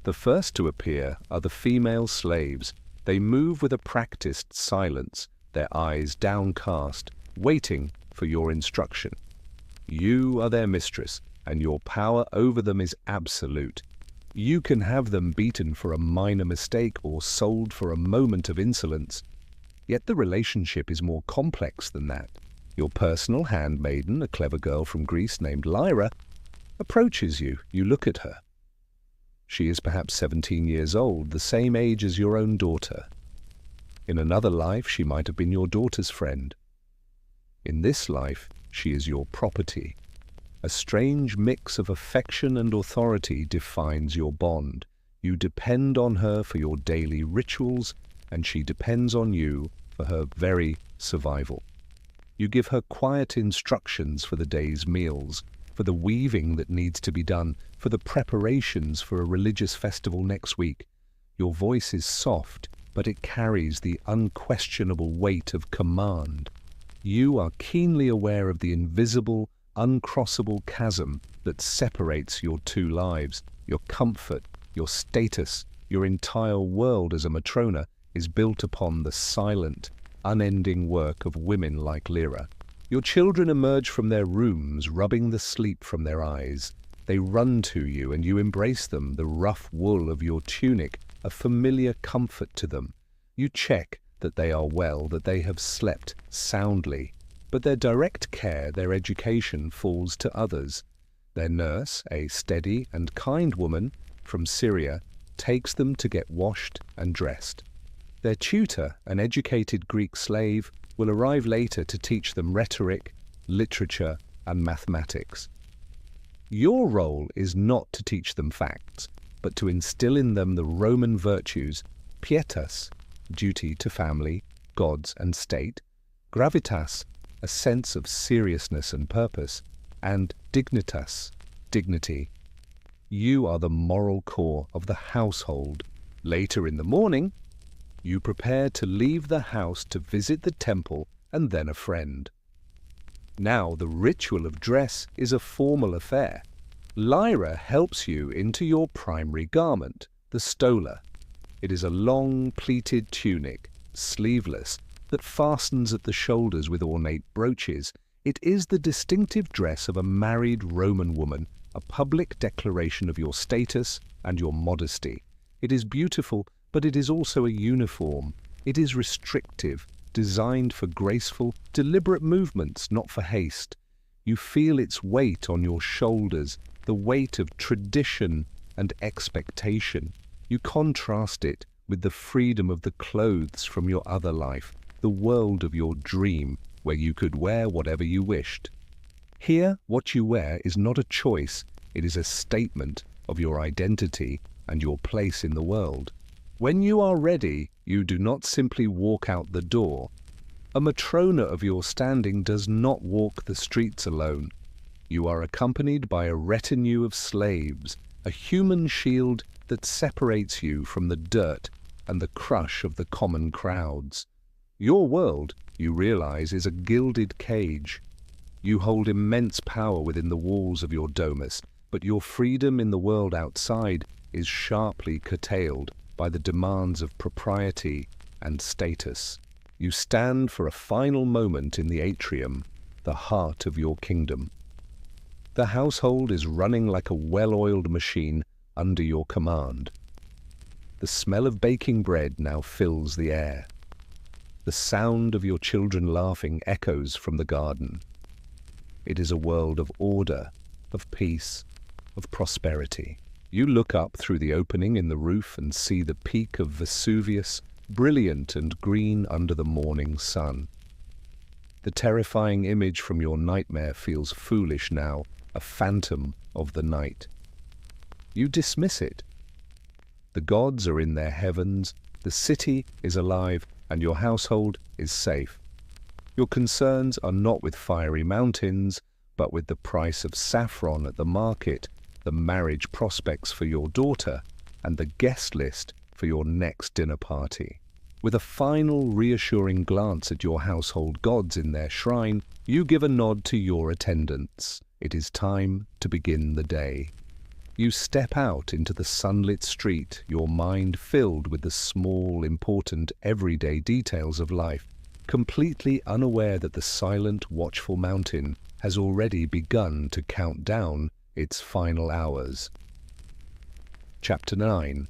The first to appear are the female slaves. They move with a practiced silence, their eyes downcast, waiting for your instruction. You are their mistress, and your power over them is absolute. You can have them beaten for a minor mistake or sold for a moment of insolence. Yet the relationship is more complex than that. Your personal handmaiden, a clever girl from Greece named Lyra, approaches you. You look at her. She is perhaps 17 years old, the same age as your own daughter. In another life, she might have been your daughter's friend. In this life, she is your property. A strange mix of affection and authority defines your bond. You depend on her for your daily rituals, and she depends on you for her very survival. You give her quiet instructions for the day's meals, for the weaving that needs to be done, for the preparations for a religious festival next week. Your voice is soft, but it carries the unquestionable weight of command. You are keenly aware of the invisible, uncrossable chasm that separates your two lives. Your comfort, your status, your entire world as a Matrona is built upon the silent, unending work of women like Lyra. Your children emerge from their rooms, rubbing the sleep from their eyes. They run to you, and you embrace them, the rough wool of your tunic, a familiar comfort to them. You check that they are well, that they have slept soundly. But their direct care, their education, falls to others. Their nurse, a steady and kind woman from Syria, takes them to get washed and dressed. Their tutor, an educated Greek slave, will arrive later to teach them rhetoric, literature, and mathematics. Your role is not to teach them facts, but to instill in them the Roman virtues: pietas, duty to family, gods and state; gravitas, a sense of seriousness and purpose; and dignitas, dignity. You are the moral core of the household. Later in the morning, you prepare to leave the house to visit the temple and then a friend. Now the ritual of dress is a formal affair. Lyra helps you into your primary garment, the stola. It is a long, pleated tunic, sleeveless, that fastens at the shoulders with ornate brooches. It is the distinctive dress of a married Roman woman, a public declaration of your status and your modesty. It is beautiful, but it is also a uniform. It is restrictive, designed for graceful, deliberate movements, not for haste. You feel its weight on your shoulders, the weight of tradition and expectation. You contrast it with the freedom of the clothes from your other life, the world of your dream, where you could wear whatever you wished. Here, what you wear is not a choice, it is a statement of your identity and your place in the world. When you are ready, you do not simply walk out the door. A Matrona of your standing does not walk the streets alone. You are accompanied by a retinue of slaves, a human shield that separates you from the dirt and the crush of the common crowds. Your world, you realize, is a gilded cage. You hold immense power within the walls of your domus, but your freedom in the world outside is sharply curtailed by the demands of propriety and status. You stand for a final moment in the atrium, the heart of your kingdom. The household is running like a well-oiled machine under your command. The smell of baking bread now fills the air. The sound of your children laughing echoes from the garden. It is a world of order, of peace, of prosperity. You look up through the opening in the roof and see the peak of Vesuvius brilliant and green under the morning sun. The terrifying image from your nightmare feels foolish now, a phantom of the night. You dismiss it. The gods are in their heavens, the city is alive, and your household is safe. Your concerns are not with fiery mountains, but with the price of saffron at the market, the marriage prospects for your daughter, and the guest list for your next dinner party. With a final reassuring glance at your household gods in their shrine, you give a nod to your attendants. It is time to begin the day. You step out into the sunlit street, your mind filled with the small, important, everyday details of life, completely unaware that the silent, watchful mountain has already begun to count down its final hours. Chapter 9.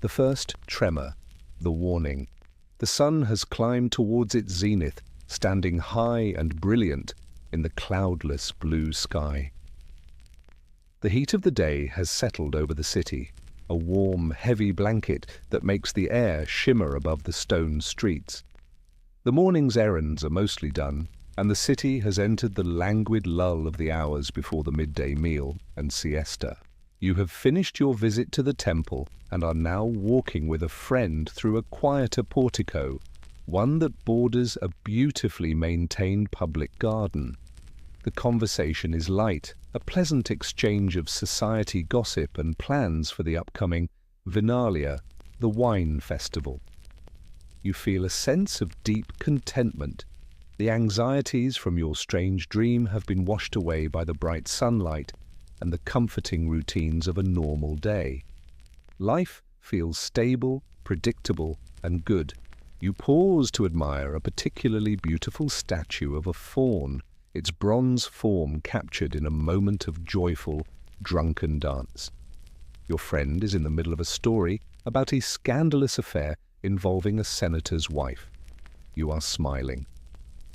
The first tremor, the warning. The sun has climbed towards its zenith, standing high and brilliant in the cloudless blue sky. The heat of the day has settled over the city, a warm, heavy blanket that makes the air shimmer above the stone streets. The morning's errands are mostly done, and the city has entered the languid lull of the hours before the midday meal and siesta. You have finished your visit to the temple and are now walking with a friend through a quieter portico, one that borders a beautifully maintained public garden. The conversation is light, a pleasant exchange of society gossip and plans for the upcoming Vinalia, the wine festival. You feel a sense of deep contentment. The anxieties from your strange dream have been washed away by the bright sunlight and the comforting routines of a normal day. Life feels stable, predictable, and good. You pause to admire a particularly beautiful statue of a faun, its bronze form captured in a moment of joyful, drunken dance. Your friend is in the middle of a story about a scandalous affair involving a senator's wife. You are smiling.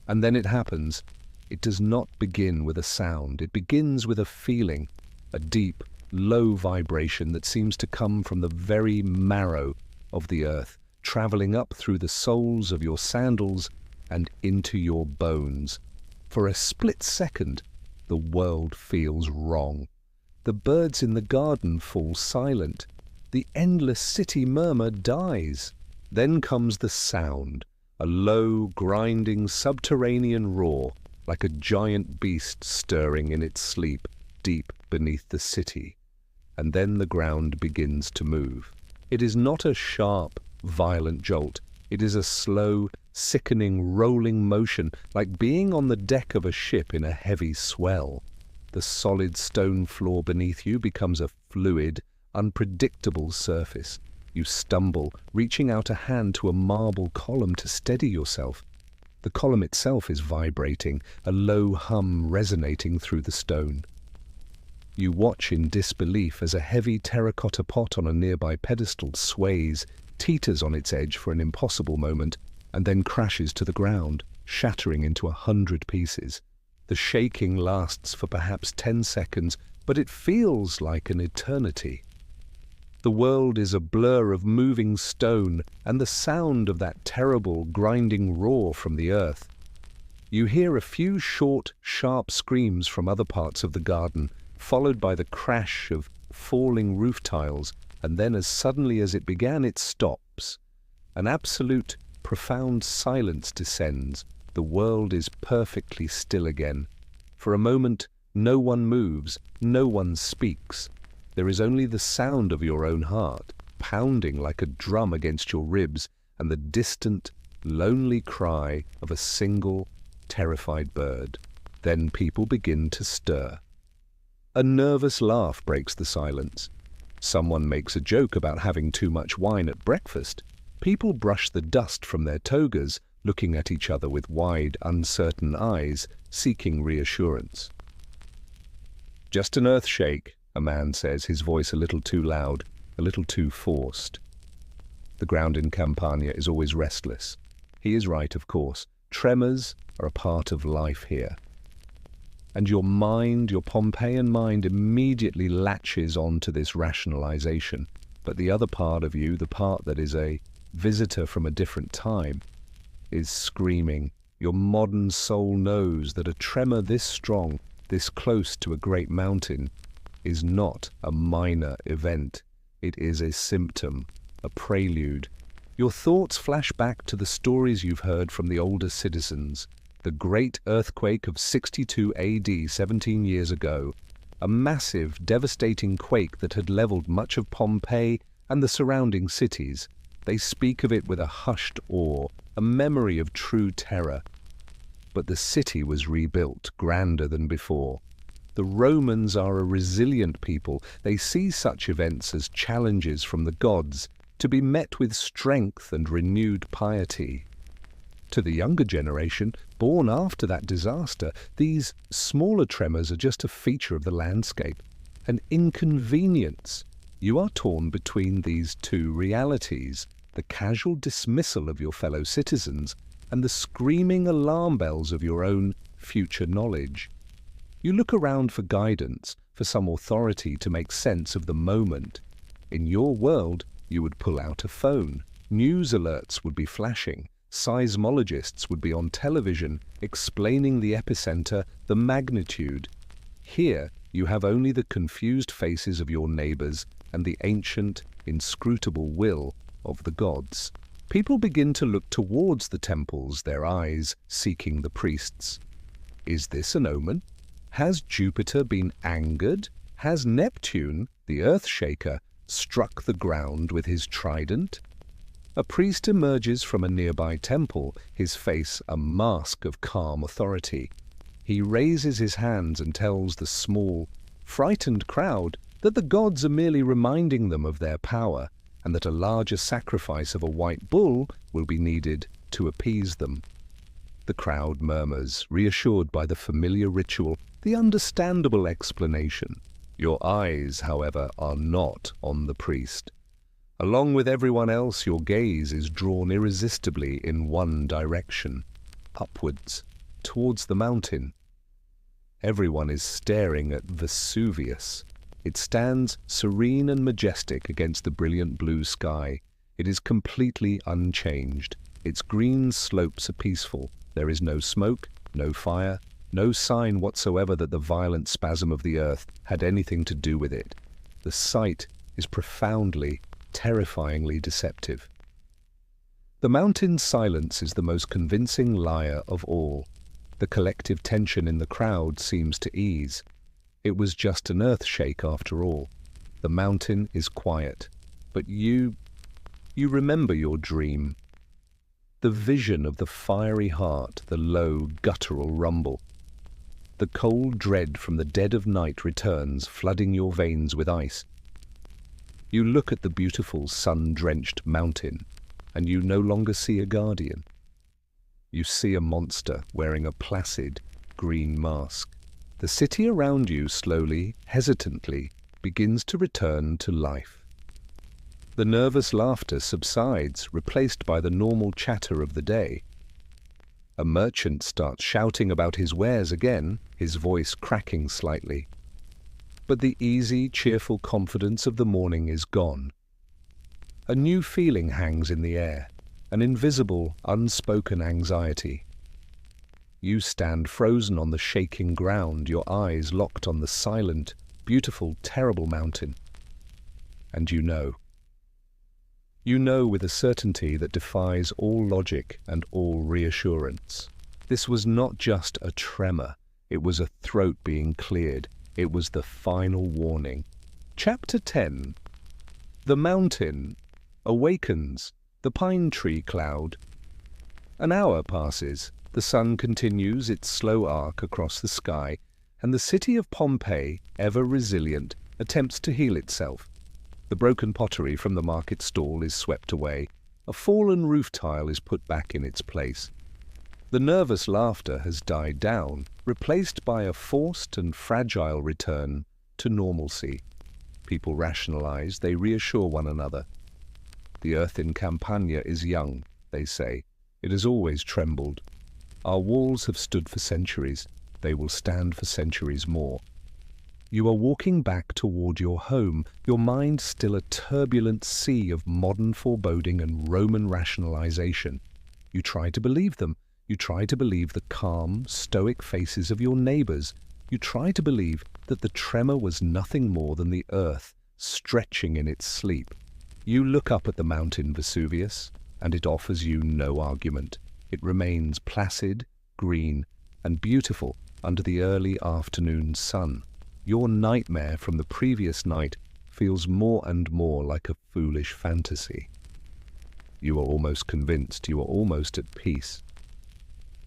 And then it happens. It does not begin with a sound. It begins with a feeling, a deep, low vibration that seems to come from the very marrow of the earth, traveling up through the soles of your sandals and into your bones. For a split second, the world feels wrong. The birds in the garden fall silent. The endless city murmur dies. Then comes the sound, a low, grinding, subterranean roar, like a giant beast stirring in its sleep deep beneath the city. And then the ground begins to move. It is not a sharp, violent jolt. It is a slow, sickening, rolling motion, like being on the deck of a ship in a heavy swell. The solid stone floor beneath you becomes a fluid, unpredictable surface. You stumble, reaching out a hand to a marble column to steady yourself. The column itself is vibrating, a low hum resonating through the stone. You watch in disbelief as a heavy terracotta pot on a nearby pedestal sways, teeters on its edge for an impossible moment, and then crashes to the ground, shattering into 100 pieces. The shaking lasts for perhaps 10 seconds, but it feels like an eternity. The world is a blur of moving stone and the sound of that terrible, grinding roar from the earth. You hear a few short, sharp screams from other parts of the garden, followed by the crash of falling roof tiles, and then as suddenly as it began, it stops. An absolute, profound silence descends. The world is perfectly still again. For a moment, no one moves, no one speaks. There is only the sound of your own heart, pounding like a drum against your ribs, and the distant, lonely cry of a single, terrified bird. Then people begin to stir. A nervous laugh breaks the silence. Someone makes a joke about having too much wine at breakfast. People brush the dust from their togas, looking at each other with wide, uncertain eyes, seeking reassurance. "Just an earthshake," a man says, his voice a little too loud, a little too forced. The ground in Campania is always restless. He is right, of course. Tremors are a part of life here. And your mind, your Pompeian mind, immediately latches onto this rationalization. But the other part of you, the part that is a visitor from a different time, is screaming. Your modern soul knows that a tremor this strong, this close to a great mountain, is not a minor event. It is a symptom, a prelude. Your thoughts flash back to the stories you've heard from the older citizens. The great earthquake of 62 AD, 17 years ago, a massive, devastating quake that had leveled much of Pompeii and the surrounding cities. They speak of it with a hushed awe, a memory of true terror. But the city was rebuilt, grander than before. The Romans are a resilient people. They see such events as challenges from the gods, to be met with strength and renewed piety. To the younger generation, born after that disaster, these smaller tremors are just a feature of the landscape, an inconvenience. You are torn between these two realities, the casual dismissal of your fellow citizens and the screaming alarm bells of your own future knowledge. You look around for guidance, for some authority to make sense of the moment. In your world, you would pull out a phone. News alerts would be flashing. Seismologists would be on television explaining the epicenter, the magnitude. Here, you have only the confused faces of your neighbors and the ancient, inscrutable will of the gods. People begin to look towards the temples, their eyes seeking the priests. Is this an omen? Has Jupiter been angered? Has Neptune, the earth-shaker, struck the ground with his trident? A priest emerges from a nearby temple, his face a mask of calm authority. He raises his hands and tells the small, frightened crowd that the gods are merely reminding them of their power, and that a larger sacrifice of a white bull will be needed to appease them. The crowd murmurs, reassured by the familiar ritual, the understandable explanation. Your eyes, however, are not on the priest. Along with everyone else, your gaze is drawn irresistibly in one direction, upwards, towards the mountain. Everyone is staring at Vesuvius. It stands serene and majestic against the brilliant blue sky. It is completely unchanged. Its green slopes are peaceful. There is no smoke, no fire, no sign whatsoever that the violent spasm of the earth had anything to do with it. The sight is profoundly, terrifyingly deceptive. The mountain's silence is the most convincing liar of all. The collective tension in the crowd seems to ease. It was just an earth-shake after all. The mountain is quiet, but you remember your dream. The vision of the fiery heart, the low, guttural rumble. The cold dread from the dead of night returns, flooding your veins with ice. You look at the beautiful sun-drenched mountain, and you no longer see a guardian. You see a monster wearing a placid, green mask. The city around you slowly, hesitantly, begins to return to life. The nervous laughter subsides, replaced by the normal chatter of the day. A merchant starts shouting about his wares again, his voice cracking slightly. But the easy, cheerful confidence of the morning is gone. A new feeling hangs in the air, an invisible, unspoken anxiety. You stand frozen on the shaking ground, your eyes locked on the silent, beautiful, terrible mountain. And you know. You know with a certainty that defies all logic and all reassurance. This was not just a tremor, it was a throat being cleared. It was the final warning. Chapter 10. The mountain awakens, the pine tree cloud. An hour passes, the sun continues its slow arc across the sky, and the city of Pompeii, ever resilient, attempts to heal itself. The broken pottery from the market stall is swept away. A fallen roof tile is put back in its place. The nervous laughter has died down, replaced by a forced and fragile return to normalcy. People rationalize, they reassure one another. The earth in Campania is young, they say. It has always trembled. Our walls have stood for centuries. They will stand for centuries more. You are walking back toward your home, your mind still a turbulent sea of modern foreboding and Roman rationalization. You try to believe them. You try to believe the calm, stoic faces of your neighbors. You try to believe that the tremor was nothing more than the earth stretching in its sleep. You look up at the mountain Vesuvius, and it offers you no argument. It remains placid, green, and beautiful under the early afternoon sun. Your nightmare from the previous night feels more and more like a foolish fantasy. You are almost convinced, you are almost at peace.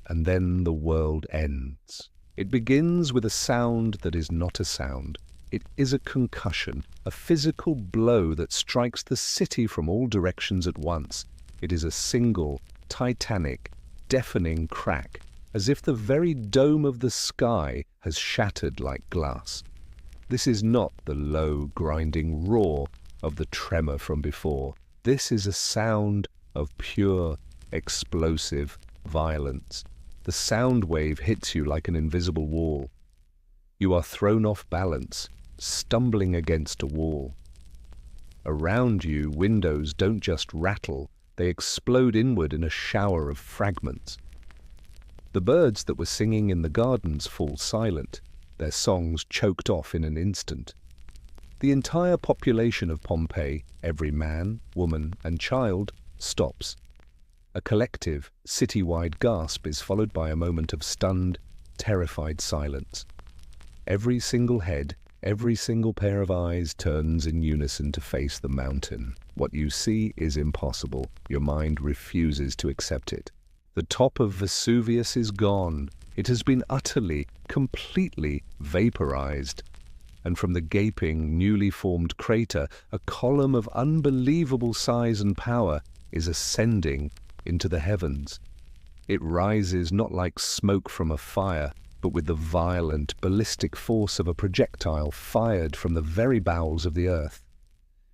And then the world ends. It begins with a sound that is not a sound. It is a concussion, a physical blow that strikes the city from all directions at once. It is a single, titanic, deafening crack, as if the very dome of the sky has shattered like glass. This is not the low, grinding roar of the tremor from before. This is a sound of pure, explosive violence. The sound wave hits you like an invisible wall. You are thrown off balance, stumbling against a wall. Around you, windows don't just rattle, they explode inward in a shower of fragments. The birds that were singing in the gardens fall silent, their songs choked off in an instant. The entire population of Pompeii, every man, woman, and child, stops. A collective, city-wide gasp is followed by a moment of stunned, terrified silence. Every single head, every single pair of eyes turns in unison to face the mountain. What you see is impossible. Your mind refuses to accept it. The top of Vesuvius is gone. It has been utterly, completely vaporized. And from the gaping, newly formed crater, a column of unbelievable size and power is ascending into the heavens. It rises not like smoke from a fire, but with the violent, ballistic force of a projectile fired from the very bowels of the earth.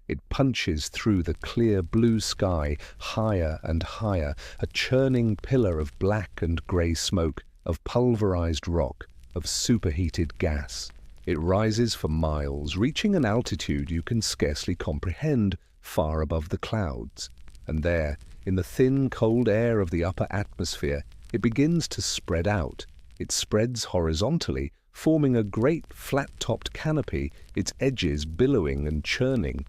It punches through the clear blue sky, higher and higher, a churning pillar of black and grey smoke, of pulverized rock, of superheated gas. It rises for miles, reaching an altitude you can scarcely comprehend, far above the clouds. And there, in the thin, cold air of the upper atmosphere, it begins to spread out. It spreads horizontally, forming a great flat-topped canopy, its edges billowing and churning.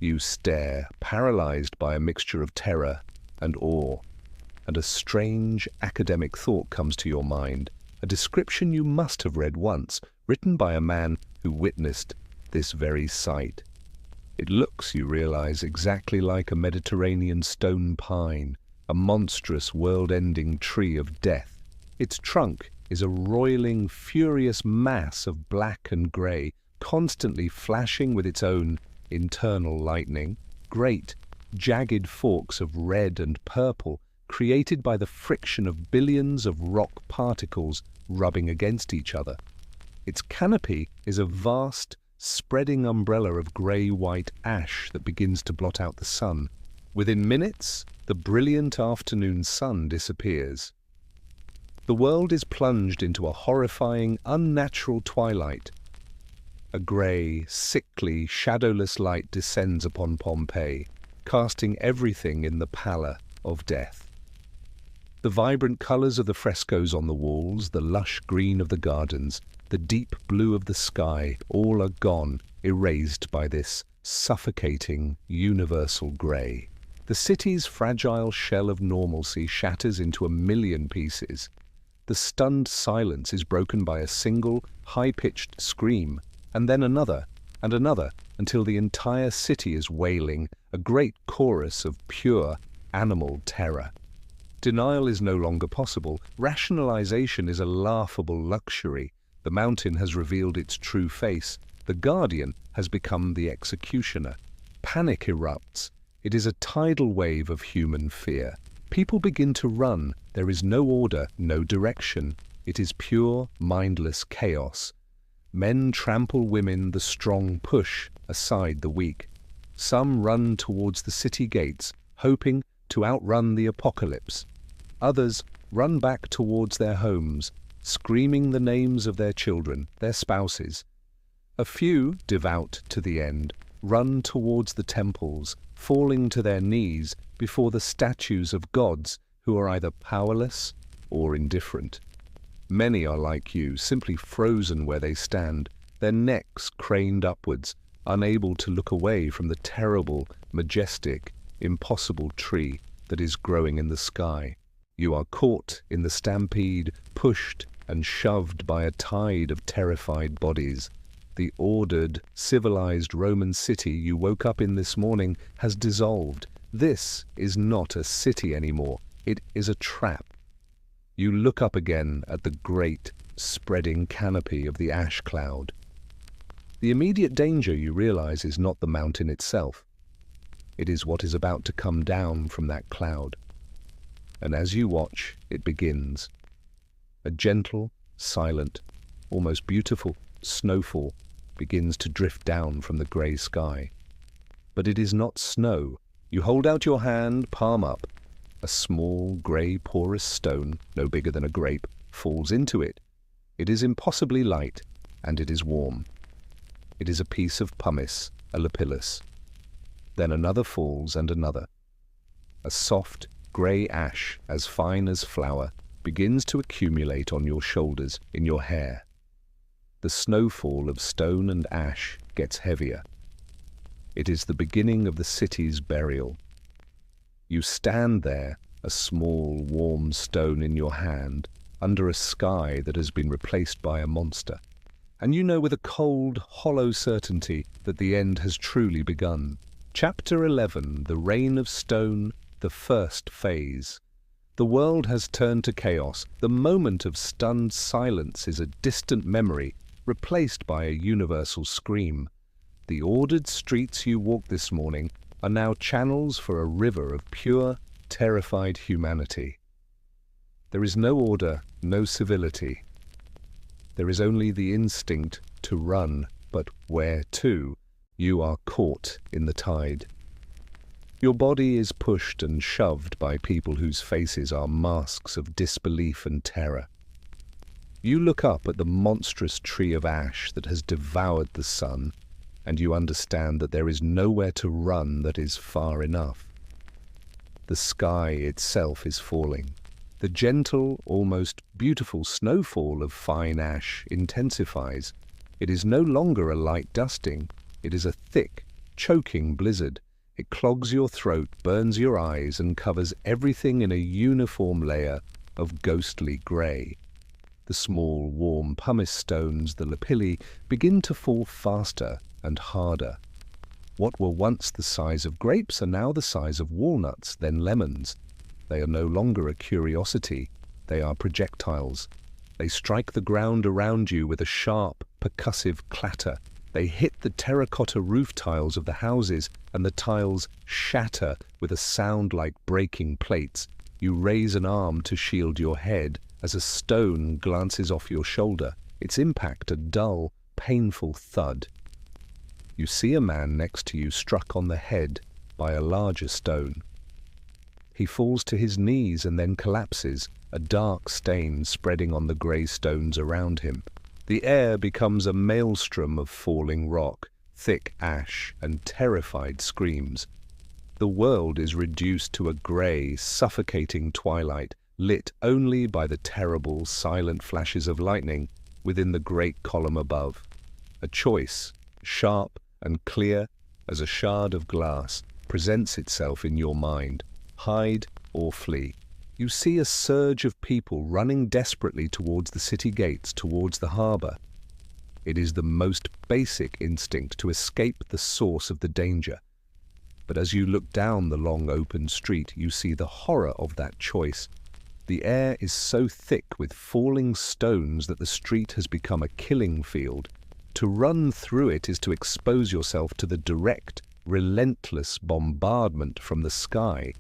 You stare, paralyzed by a mixture of terror and awe. And a strange academic thought comes to your mind, a description you must have read once, written by a man who witnessed this very sight. It looks, you realize, exactly like a Mediterranean stone pine, a monstrous world-ending tree of death. Its trunk is a roiling, furious mass of black and grey, constantly flashing with its own internal lightning, great, jagged forks of red and purple, created by the friction of billions of rock particles rubbing against each other. Its canopy is a vast, spreading umbrella of grey-white ash that begins to blot out the sun. Within minutes, the brilliant afternoon sun disappears. The world is plunged into a horrifying, unnatural twilight. A grey, sickly, shadowless light descends upon Pompeii, casting everything in the pallor of death. The vibrant colours of the frescoes on the walls, the lush green of the gardens, the deep blue of the sky, all are gone, erased by this suffocating, universal grey. The city's fragile shell of normalcy shatters into a million pieces. The stunned silence is broken by a single, high-pitched scream, and then another, and another, until the entire city is wailing, a great chorus of pure, animal terror. Denial is no longer possible. Rationalization is a laughable luxury. The mountain has revealed its true face. The guardian has become the executioner. Panic erupts. It is a tidal wave of human fear. People begin to run. There is no order, no direction. It is pure, mindless chaos. Men trample women, the strong push aside the weak. Some run towards the city gates, hoping to outrun the apocalypse. Others run back towards their homes, screaming the names of their children, their spouses. A few, devout to the end, run towards the temples, falling to their knees before the statues of gods who are either powerless or indifferent. Many are like you, simply frozen where they stand, their necks craned upwards, unable to look away from the terrible, majestic, impossible tree that is growing in the sky. You are caught in the stampede, pushed and shoved by a tide of terrified bodies. The ordered, civilized Roman city you woke up in this morning has dissolved. This is not a city anymore. It is a trap. You look up again at the great, spreading canopy of the ash cloud. The immediate danger, you realize, is not the mountain itself. It is what is about to come down from that cloud. And as you watch, it begins. A gentle, silent, almost beautiful snowfall begins to drift down from the grey sky. But it is not snow. You hold out your hand, palm up. A small, grey, porous stone, no bigger than a grape, falls into it. It is impossibly light, and it is warm. It is a piece of pumice, a lapillus. Then another falls, and another. A soft, grey ash, as fine as flour, begins to accumulate on your shoulders, in your hair. The snowfall of stone and ash gets heavier. It is the beginning of the city's burial. You stand there, a small, warm stone in your hand, under a sky that has been replaced by a monster, and you know with a cold, hollow certainty that the end has truly begun. Chapter 11, The Reign of Stone, the first phase. The world has turned to chaos. The moment of stunned silence is a distant memory, replaced by a universal scream. The ordered streets you walked this morning are now channels for a river of pure, terrified humanity. There is no order, no civility. There is only the instinct to run, but where to? You are caught in the tide. Your body is pushed and shoved by people whose faces are masks of disbelief and terror. You look up at the monstrous tree of ash that has devoured the sun, and you understand that there is nowhere to run that is far enough. The sky itself is falling. The gentle, almost beautiful snowfall of fine ash intensifies. It is no longer a light dusting. It is a thick, choking blizzard. It clogs your throat, burns your eyes, and covers everything in a uniform layer of ghostly grey. The small, warm pumice stones, the lapilli, begin to fall faster and harder. What were once the size of grapes are now the size of walnuts, then lemons. They are no longer a curiosity. They are projectiles. They strike the ground around you with a sharp, percussive clatter. They hit the terracotta roof tiles of the houses, and the tiles shatter with a sound like breaking plates. You raise an arm to shield your head as a stone glances off your shoulder, its impact a dull, painful thud. You see a man next to you struck on the head by a larger stone. He falls to his knees and then collapses, a dark stain spreading on the grey stones around him. The air becomes a maelstrom of falling rock, thick ash, and terrified screams. The world is reduced to a grey, suffocating twilight, lit only by the terrible, silent flashes of lightning within the great column above. A choice, sharp and clear as a shard of glass, presents itself in your mind. Hide or flee. You see a surge of people running desperately towards the city gates, towards the harbour. It is the most basic instinct to escape the source of the danger. But as you look down the long open street, you see the horror of that choice. The air is so thick with falling stones that the street has become a killing field. To run through it is to expose yourself to the direct, relentless bombardment from the sky.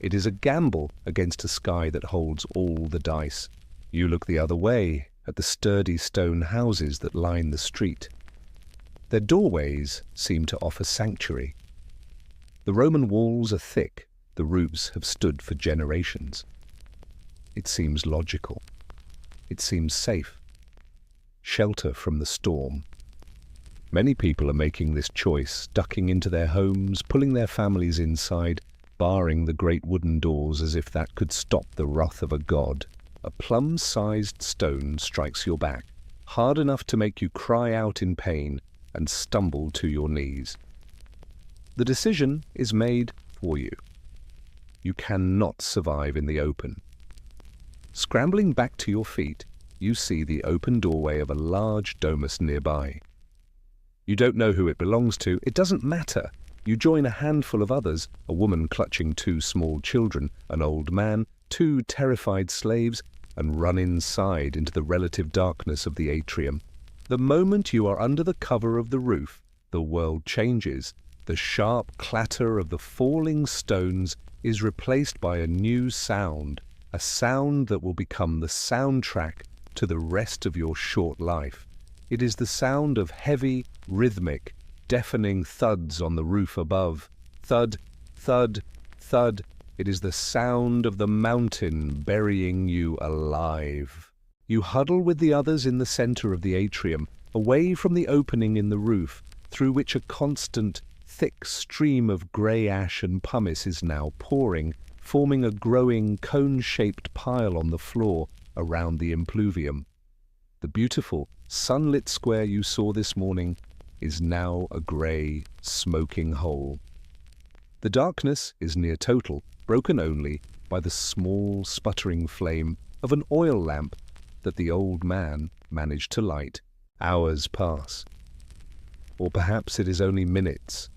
It is a gamble against a sky that holds all the dice. You look the other way, at the sturdy stone houses that line the street. Their doorways seem to offer sanctuary. The Roman walls are thick, the roofs have stood for generations. It seems logical. It seems safe. Shelter from the storm. Many people are making this choice, ducking into their homes, pulling their families inside, barring the great wooden doors as if that could stop the wrath of a god. A plum-sized stone strikes your back, hard enough to make you cry out in pain and stumble to your knees. The decision is made for you. You cannot survive in the open. Scrambling back to your feet, you see the open doorway of a large domus nearby. You don't know who it belongs to. It doesn't matter. You join a handful of others, a woman clutching 2 small children, an old man, 2 terrified slaves, and run inside into the relative darkness of the atrium. The moment you are under the cover of the roof, the world changes. The sharp clatter of the falling stones is replaced by a new sound, a sound that will become the soundtrack to the rest of your short life. It is the sound of heavy, rhythmic, deafening thuds on the roof above. Thud, thud, thud. It is the sound of the mountain burying you alive. You huddle with the others in the center of the atrium, away from the opening in the roof, through which a constant, thick stream of grey ash and pumice is now pouring, forming a growing, cone-shaped pile on the floor around the impluvium. The beautiful, sunlit square you saw this morning is now a grey, smoking hole. The darkness is near total, broken only by the small, sputtering flame of an oil lamp that the old man managed to light. Hours pass. Or perhaps it is only minutes.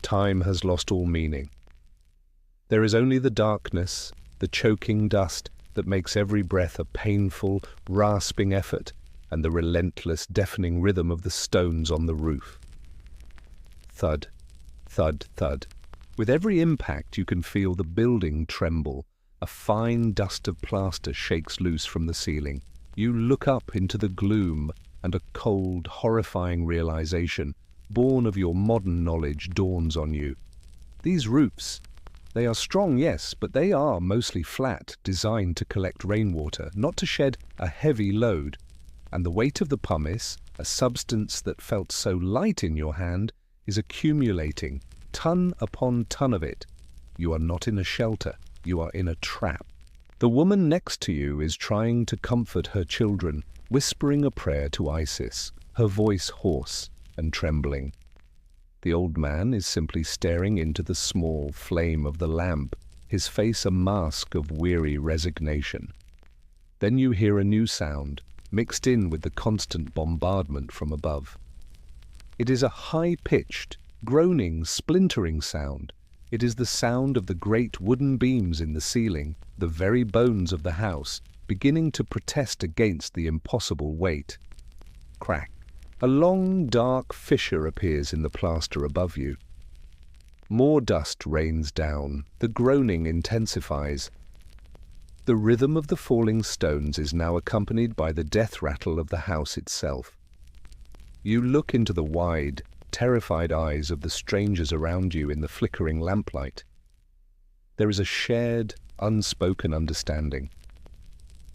Time has lost all meaning. There is only the darkness, the choking dust that makes every breath a painful, rasping effort, and the relentless, deafening rhythm of the stones on the roof. Thud, thud, thud. With every impact you can feel the building tremble. A fine dust of plaster shakes loose from the ceiling. You look up into the gloom, and a cold, horrifying realization, born of your modern knowledge, dawns on you. These roofs, they are strong, yes, but they are mostly flat, designed to collect rainwater, not to shed a heavy load. And the weight of the pumice, a substance that felt so light in your hand, is accumulating, ton upon ton of it. You are not in a shelter, you are in a trap. The woman next to you is trying to comfort her children, whispering a prayer to Isis, her voice hoarse and trembling. The old man is simply staring into the small flame of the lamp, his face a mask of weary resignation. Then you hear a new sound, mixed in with the constant bombardment from above. It is a high-pitched, groaning, splintering sound. It is the sound of the great wooden beams in the ceiling, the very bones of the house, beginning to protest against the impossible weight. Crack. A long, dark fissure appears in the plaster above you. More dust rains down. The groaning intensifies. The rhythm of the falling stones is now accompanied by the death rattle of the house itself. You look into the wide, terrified eyes of the strangers around you in the flickering lamplight. There is a shared, unspoken understanding.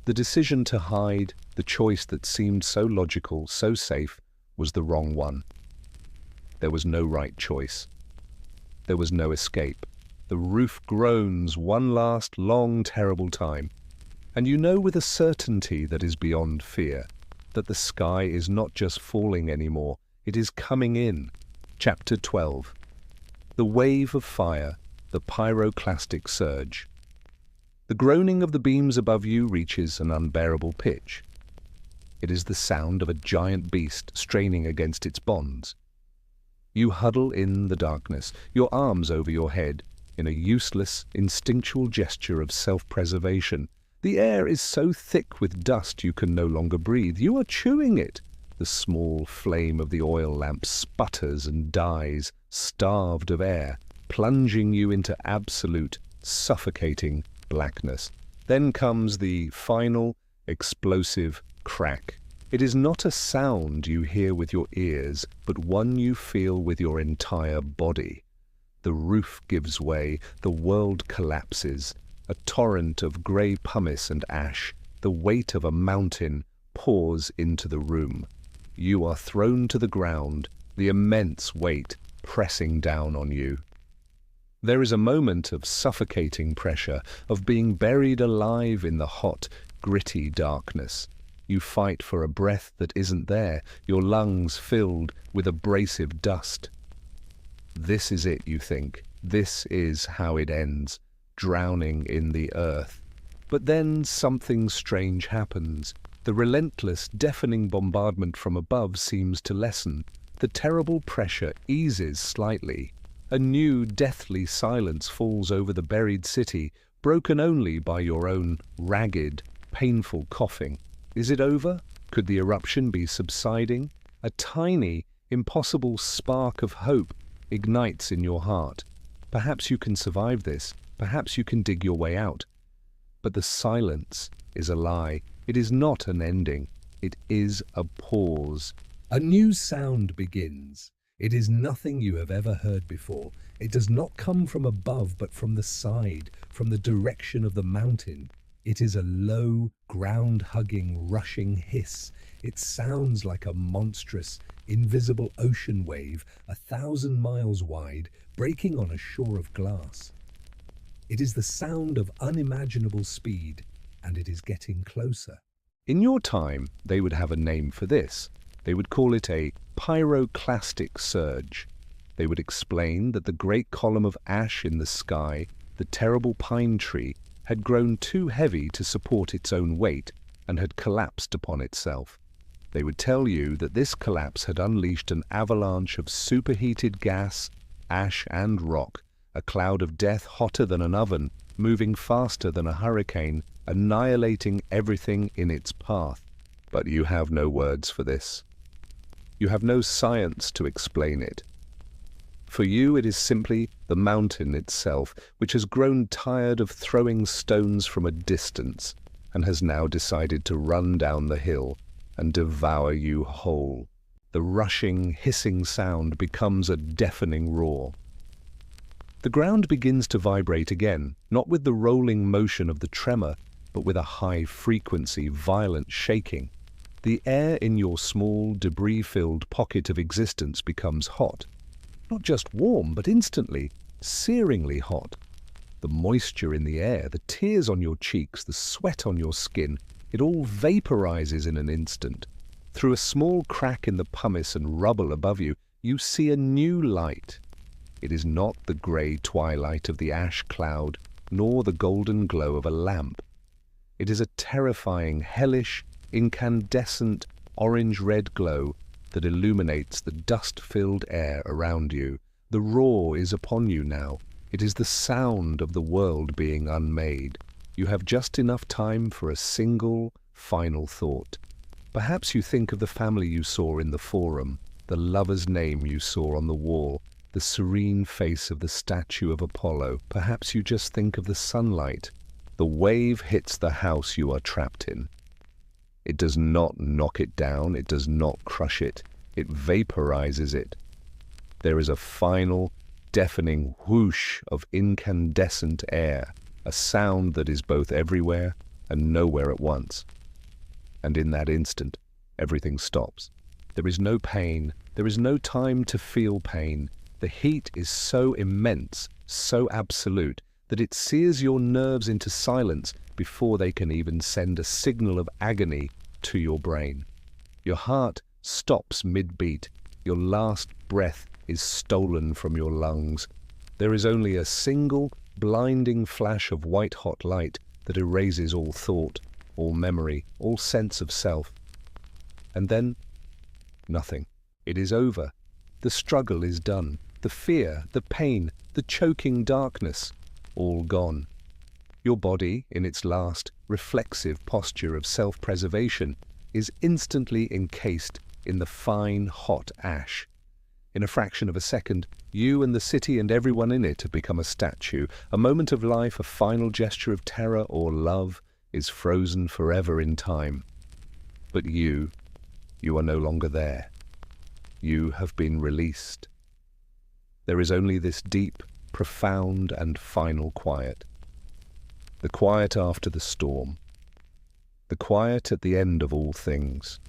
The decision to hide, the choice that seemed so logical, so safe, was the wrong one. There was no right choice. There was no escape. The roof groans one last, long, terrible time. And you know with a certainty that is beyond fear, that the sky is not just falling anymore, it is coming in. Chapter 12. The wave of fire, the pyroclastic surge. The groaning of the beams above you reaches an unbearable pitch. It is the sound of a giant beast straining against its bonds. You huddle in the darkness, your arms over your head, in a useless, instinctual gesture of self-preservation. The air is so thick with dust you can no longer breathe. You are chewing it. The small flame of the oil lamp sputters and dies, starved of air, plunging you into absolute, suffocating blackness. Then comes the final, explosive crack. It is not a sound you hear with your ears, but one you feel with your entire body. The roof gives way, the world collapses. A torrent of grey pumice and ash, the weight of a mountain, pours into the room. you are thrown to the ground, the immense weight pressing down on you. There is a moment of suffocating pressure, of being buried alive in the hot, gritty darkness. You fight for a breath that isn't there, your lungs filled with abrasive dust. This is it, you think. This is how it ends, drowning in the earth. But then something strange happens. The relentless, deafening bombardment from above seems to lessen. The terrible pressure eases slightly. A new, deathly silence falls over the buried city, broken only by your own ragged, painful coughing. Is it over? Could the eruption be subsiding? A tiny, impossible spark of hope ignites in your heart. Perhaps you can survive this. Perhaps you can dig your way out. But the silence is a lie. It is not an ending. It is a pause. A new sound begins. It is nothing you have ever heard before. It does not come from above, but from the side, from the direction of the mountain. It is a low, ground-hugging, rushing hiss. It sounds like a monstrous, invisible ocean wave, 1,000 miles wide, breaking on a shore of glass. It is the sound of unimaginable speed, and it is getting closer. In your time, they would have a name for this. They would call it a pyroclastic surge. They would explain that the great column of ash in the sky, the terrible pine tree, had grown too heavy to support its own weight and had collapsed upon itself. They would tell you that this collapse had unleashed an avalanche of superheated gas, ash and rock, a cloud of death hotter than an oven, moving faster than a hurricane, annihilating everything in its path. But you have no words for this. You have no science to explain it. For you, it is simply the mountain itself, which has grown tired of throwing stones from a distance and has now decided to run down the hill and devour you whole. The rushing, hissing sound becomes a deafening roar. The ground begins to vibrate again, not with the rolling motion of the tremor, but with a high-frequency, violent shaking. The air in your small, debris-filled pocket of existence becomes hot. Not just warm, but instantly, searingly hot. The moisture in the air, the tears on your cheeks, the sweat on your skin, it all vaporizes in an instant. Through a small crack in the pumice and rubble above you, you see a new light. It is not the grey twilight of the ash cloud, nor the golden glow of a lamp. It is a terrifying, hellish, incandescent, orange-red glow that illuminates the dust-filled air around you. The roar is upon you now. It is the sound of the world being unmade. You have just enough time for a single, final thought. Perhaps you think of the family you saw in the forum, the lover's name you saw on the wall, the serene face of the statue of Apollo. Perhaps you just think of the sunlight. The wave hits the house you are trapped in. It does not knock it down, it does not crush it, it vaporizes it. There is a final, deafening whoosh of incandescent air, a sound that is both everywhere and nowhere at once. And in that instant, everything stops. There is no pain, there is no time to feel pain. The heat is so immense, so absolute, that it sears your nerves into silence before they can even send a signal of agony to your brain. Your heart stops mid-beat. Your last breath is stolen from your lungs. There is only a single, blinding flash of white-hot light that erases all thought, all memory, all sense of self. And then, nothing. It is over. The struggle is done. The fear, the pain, the choking darkness, all gone. Your body, in its last, reflexive posture of self-preservation, is instantly encased in the fine, hot ash. In a fraction of a second, you and the city and everyone in it have become a statue. A moment of life, a final gesture of terror or love, is frozen forever in time. But you are no longer there. You have been released. There is only this deep, profound and final quiet. The quiet after the storm. The quiet at the end of all things.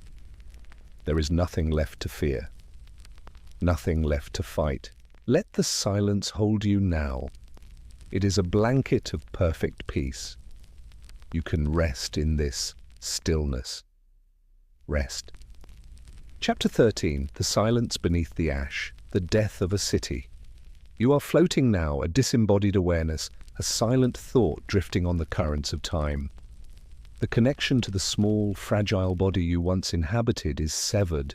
There is nothing left to fear, nothing left to fight. Let the silence hold you now. It is a blanket of perfect peace. You can rest in this stillness. Rest. Chapter 13, The Silence Beneath the Ash, the Death of a City. You are floating now, a disembodied awareness, a silent thought drifting on the currents of time. The connection to the small, fragile body you once inhabited is severed.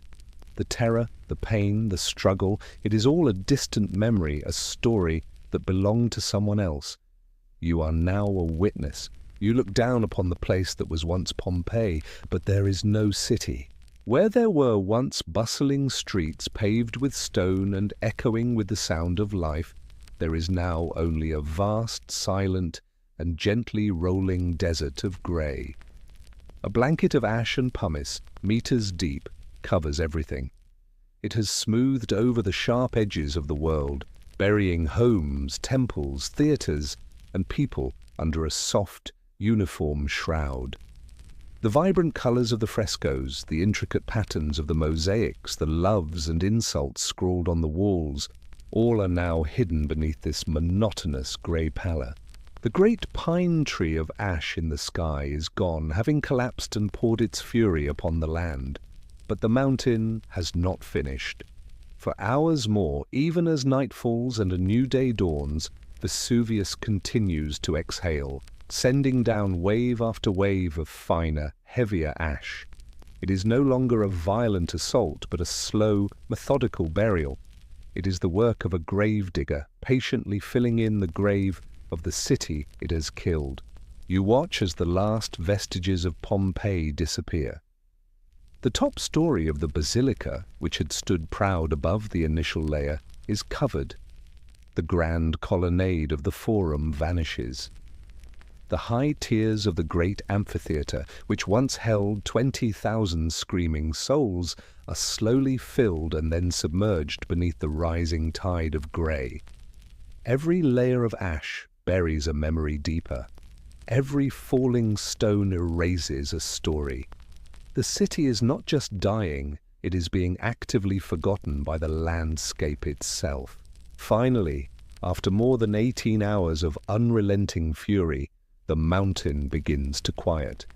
The terror, the pain, the struggle, it is all a distant memory, a story that belonged to someone else. You are now a witness. You look down upon the place that was once Pompeii, but there is no city. Where there were once bustling streets paved with stone and echoing with the sound of life, there is now only a vast, silent, and gently rolling desert of grey. A blanket of ash and pumice, meters deep, covers everything. It has smoothed over the sharp edges of the world, burying homes, temples, theatres, and people under a soft, uniform shroud. The vibrant colours of the frescoes, the intricate patterns of the mosaics, the loves and insults scrawled on the walls, all are now hidden beneath this monotonous grey pallor. The great pine tree of ash in the sky is gone, having collapsed and poured its fury upon the land. But the mountain has not finished. For hours more, even as night falls and a new day dawns, Vesuvius continues to exhale, sending down wave after wave of finer, heavier ash. It is no longer a violent assault, but a slow, methodical burial. It is the work of a grave digger, patiently filling in the grave of the city it has killed. You watch as the last vestiges of Pompeii disappear. The top story of the basilica, which had stood proud above the initial layer, is covered. The grand colonnade of the forum vanishes. The high tiers of the great amphitheater, which once held 20,000 screaming souls, are slowly filled and then submerged beneath the rising tide of grey. Every layer of ash buries a memory deeper. Every falling stone erases a story. The city is not just dying, it is being actively forgotten by the landscape itself. Finally, after more than 18 hours of unrelenting fury, the mountain begins to quiet.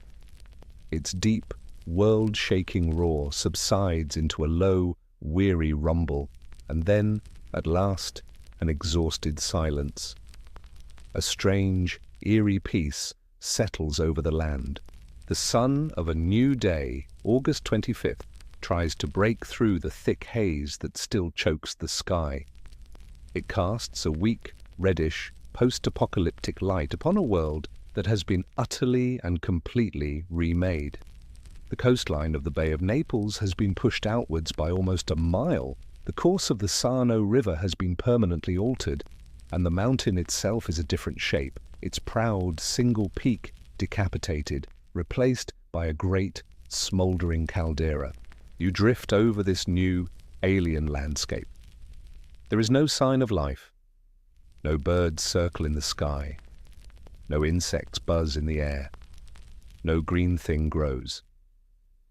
Its deep, world-shaking roar subsides into a low, weary rumble, and then, at last, an exhausted silence. A strange, eerie peace settles over the land. The sun of a new day, August 25th, tries to break through the thick haze that still chokes the sky. It casts a weak, reddish, post-apocalyptic light upon a world that has been utterly and completely remade. The coastline of the Bay of Naples has been pushed outwards by almost a mile. The course of the Sarno River has been permanently altered, and the mountain itself is a different shape, its proud single peak decapitated, replaced by a great, smouldering caldera. You drift over this new, alien landscape. There is no sign of life. No birds circle in the sky. No insects buzz in the air. No green thing grows.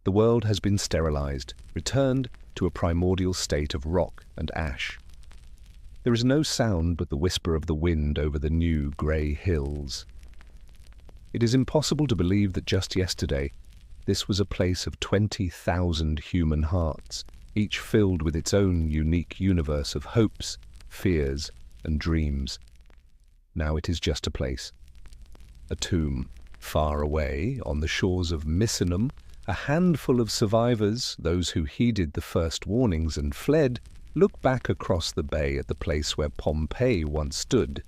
The world has been sterilized, returned to a primordial state of rock and ash. There is no sound but the whisper of the wind over the new grey hills. It is impossible to believe that just yesterday this was a place of 20,000 human hearts, each filled with its own unique universe of hopes, fears, and dreams. Now it is just a place. A tomb. Far away, on the shores of Misenum, a handful of survivors, those who heeded the first warnings and fled, look back across the bay at the place where Pompeii once stood.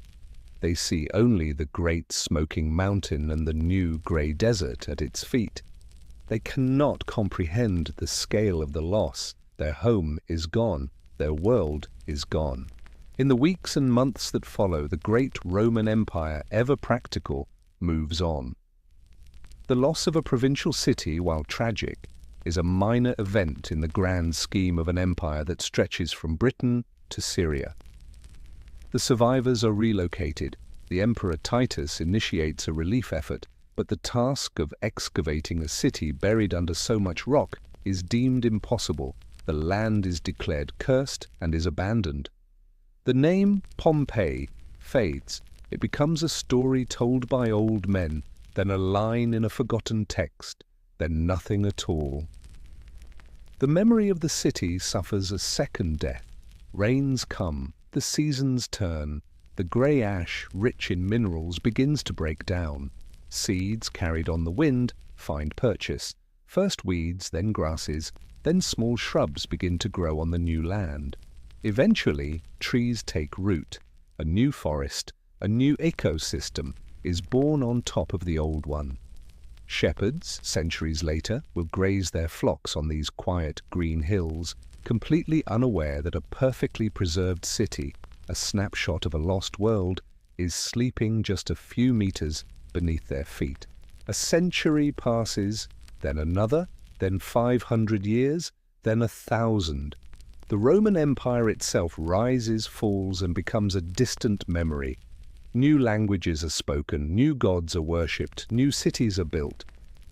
They see only the great smoking mountain and the new grey desert at its feet. They cannot comprehend the scale of the loss. Their home is gone. Their world is gone. In the weeks and months that follow, the great Roman Empire, ever practical, moves on. The loss of a provincial city, while tragic, is a minor event in the grand scheme of an empire that stretches from Britain to Syria. The survivors are relocated. The Emperor Titus initiates a relief effort, but the task of excavating a city buried under so much rock is deemed impossible. The land is declared cursed and is abandoned. The name Pompeii fades. It becomes a story told by old men, then a line in a forgotten text, then nothing at all. The memory of the city suffers a second death. Rains come, the seasons turn, the grey ash, rich in minerals, begins to break down. Seeds carried on the wind find purchase. First weeds, then grasses, then small shrubs begin to grow on the new land. Eventually, trees take root. A new forest, a new ecosystem, is born on top of the old one. Shepherds, centuries later, will graze their flocks on these quiet green hills, completely unaware that a perfectly preserved city, a snapshot of a lost world, is sleeping just a few meters beneath their feet. A century passes, then another, then 500 years, then 1,000. The Roman Empire itself rises, falls, and becomes a distant memory. New languages are spoken, new gods are worshipped, new cities are built.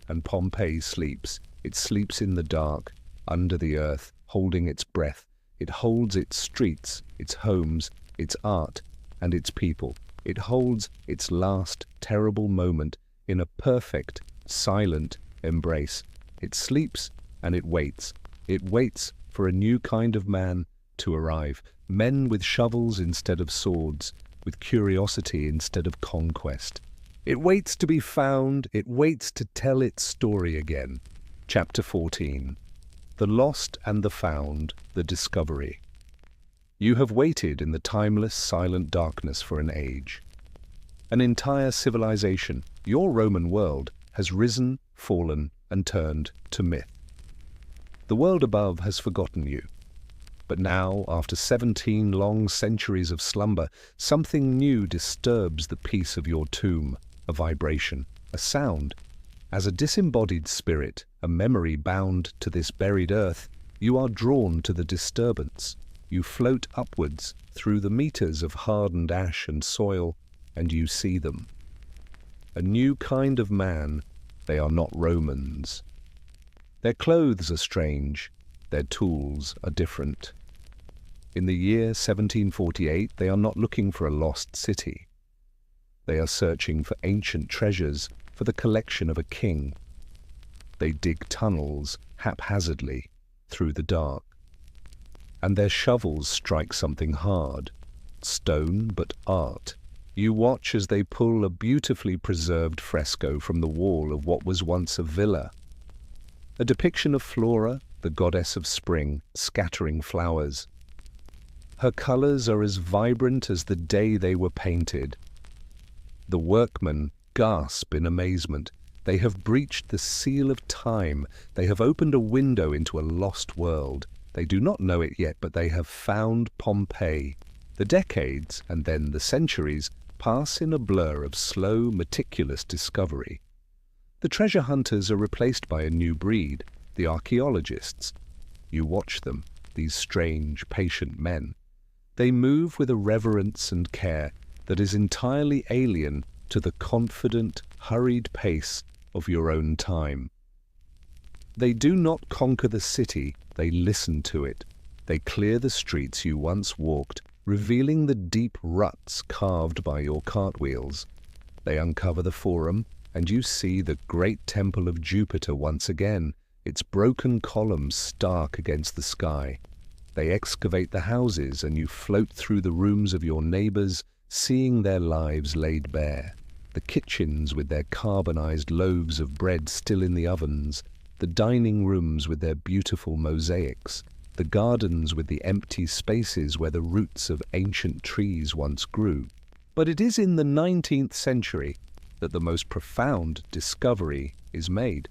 And Pompeii sleeps. It sleeps in the dark, under the earth, holding its breath. It holds its streets, its homes, its art, and its people. It holds its last terrible moment in a perfect, silent embrace. It sleeps and it waits. It waits for a new kind of man to arrive. Men with shovels instead of swords, with curiosity instead of conquest. It waits to be found. It waits to tell its story again. Chapter 14. The Lost and the Found, the Discovery. You have waited in the timeless, silent darkness for an age. An entire civilization, your Roman world, has risen, fallen, and turned to myth. The world above has forgotten you. But now, after 17 long centuries of slumber, something new disturbs the peace of your tomb, a vibration, a sound. As a disembodied spirit, a memory bound to this buried earth, you are drawn to the disturbance. You float upwards through the meters of hardened ash and soil, and you see them. A new kind of man. They are not Romans. Their clothes are strange. Their tools are different. In the year 1748, they are not looking for a lost city. They are searching for ancient treasures, for the collection of a king. They dig tunnels haphazardly through the dark. And their shovels strike something hard. Stone, but art. You watch as they pull a beautifully preserved fresco from the wall of what was once a villa. A depiction of Flora, the goddess of spring, scattering flowers. Her colors are as vibrant as the day they were painted. The workmen gasp in amazement. They have breached the seal of time. They have opened a window into a lost world. They do not know it yet, but they have found Pompeii. The decades, and then the centuries, pass in a blur of slow, meticulous discovery. The treasure hunters are replaced by a new breed, the archaeologists. You watch them, these strange, patient men. They move with a reverence and care that is entirely alien to the confident, hurried pace of your own time. They do not conquer the city, they listen to it. They clear the streets you once walked, revealing the deep ruts carved by your cartwheels. They uncover the Forum, and you see the great temple of Jupiter once again, its broken columns stark against the sky. They excavate the houses, and you float through the rooms of your neighbors, seeing their lives laid bare. The kitchens with their carbonized loaves of bread still in the ovens, the dining rooms with their beautiful mosaics, the gardens with the empty spaces where the roots of ancient trees once grew. But it is in the 19th century that the most profound discovery is made.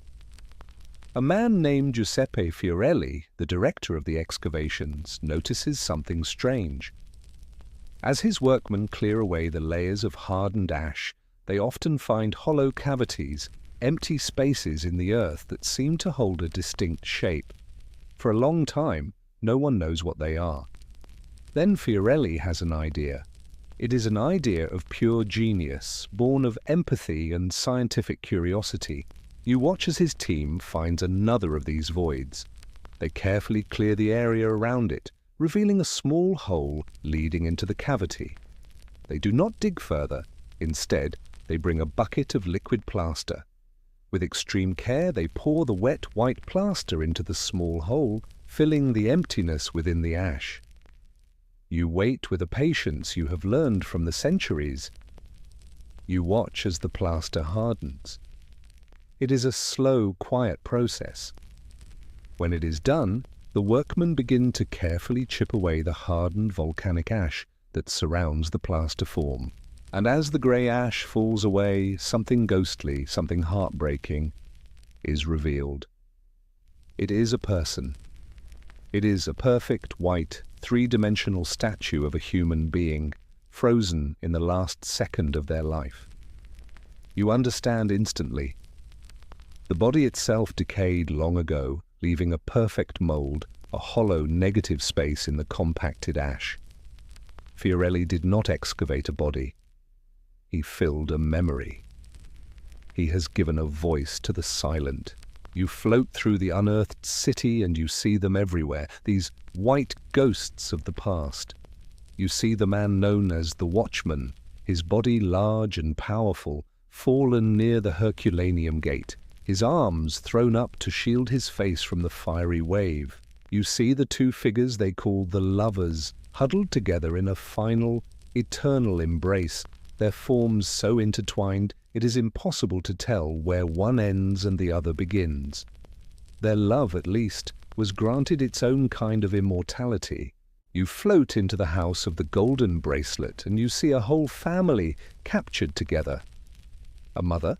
A man named Giuseppe Fiorelli, the director of the excavations, notices something strange. As his workmen clear away the layers of hardened ash, they often find hollow cavities, empty spaces in the earth that seem to hold a distinct shape. For a long time, no one knows what they are. Then Fiorelli has an idea. It is an idea of pure genius, born of empathy and scientific curiosity. You watch as his team finds another of these voids. They carefully clear the area around it, revealing a small hole leading into the cavity. They do not dig further. Instead, they bring a bucket of liquid plaster. With extreme care, they pour the wet white plaster into the small hole, filling the emptiness within the ash. You wait with a patience you have learned from the centuries. You watch as the plaster hardens. It is a slow, quiet process. When it is done, the workmen begin to carefully chip away the hardened volcanic ash that surrounds the plaster form. And as the grey ash falls away, something ghostly, something heartbreaking, is revealed. It is a person. It is a perfect, white, three-dimensional statue of a human being, frozen in the last second of their life. You understand instantly. The body itself decayed long ago, leaving a perfect mold, a hollow negative space in the compacted ash. Fiorelli did not excavate a body. He filled a memory. He has given a voice to the silent. You float through the unearthed city and you see them everywhere, these white ghosts of the past. You see the man known as the Watchman, his body large and powerful, fallen near the Herculaneum gate, his arms thrown up to shield his face from the fiery wave. You see the two figures they call the lovers, huddled together in a final, eternal embrace, their forms so intertwined it is impossible to tell where one ends and the other begins. Their love, at least, was granted its own kind of immortality. You float into the house of the golden bracelet and you see a whole family captured together. A mother,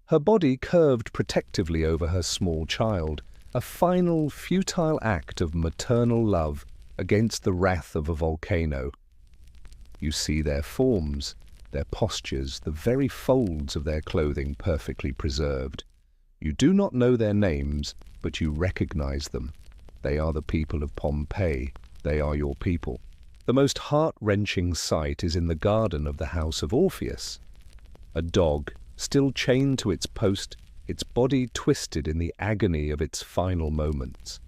her body curved protectively over her small child, a final, futile act of maternal love against the wrath of a volcano. You see their forms, their postures, the very folds of their clothing perfectly preserved. You do not know their names, but you recognize them. They are the people of Pompeii. They are your people. The most heart-wrenching sight is in the garden of the house of Orpheus. A dog, still chained to its post, its body twisted in the agony of its final moments.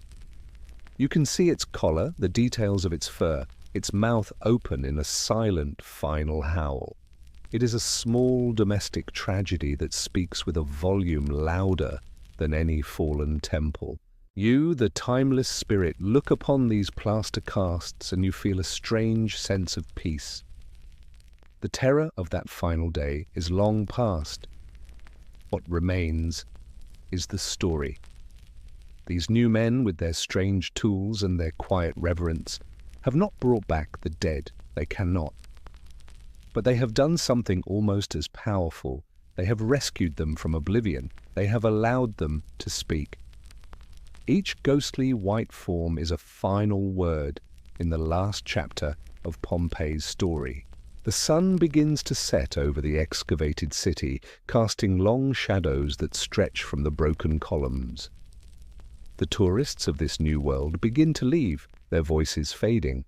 You can see its collar, the details of its fur, its mouth open in a silent final howl. It is a small domestic tragedy that speaks with a volume louder than any fallen temple. You, the timeless spirit, look upon these plaster casts and you feel a strange sense of peace. The terror of that final day is long past. What remains is the story. These new men, with their strange tools and their quiet reverence, have not brought back the dead. They cannot. But they have done something almost as powerful. They have rescued them from oblivion. They have allowed them to speak. Each ghostly white form is a final word in the last chapter of Pompeii's story. The sun begins to set over the excavated city, casting long shadows that stretch from the broken columns. The tourists of this new world begin to leave, their voices fading.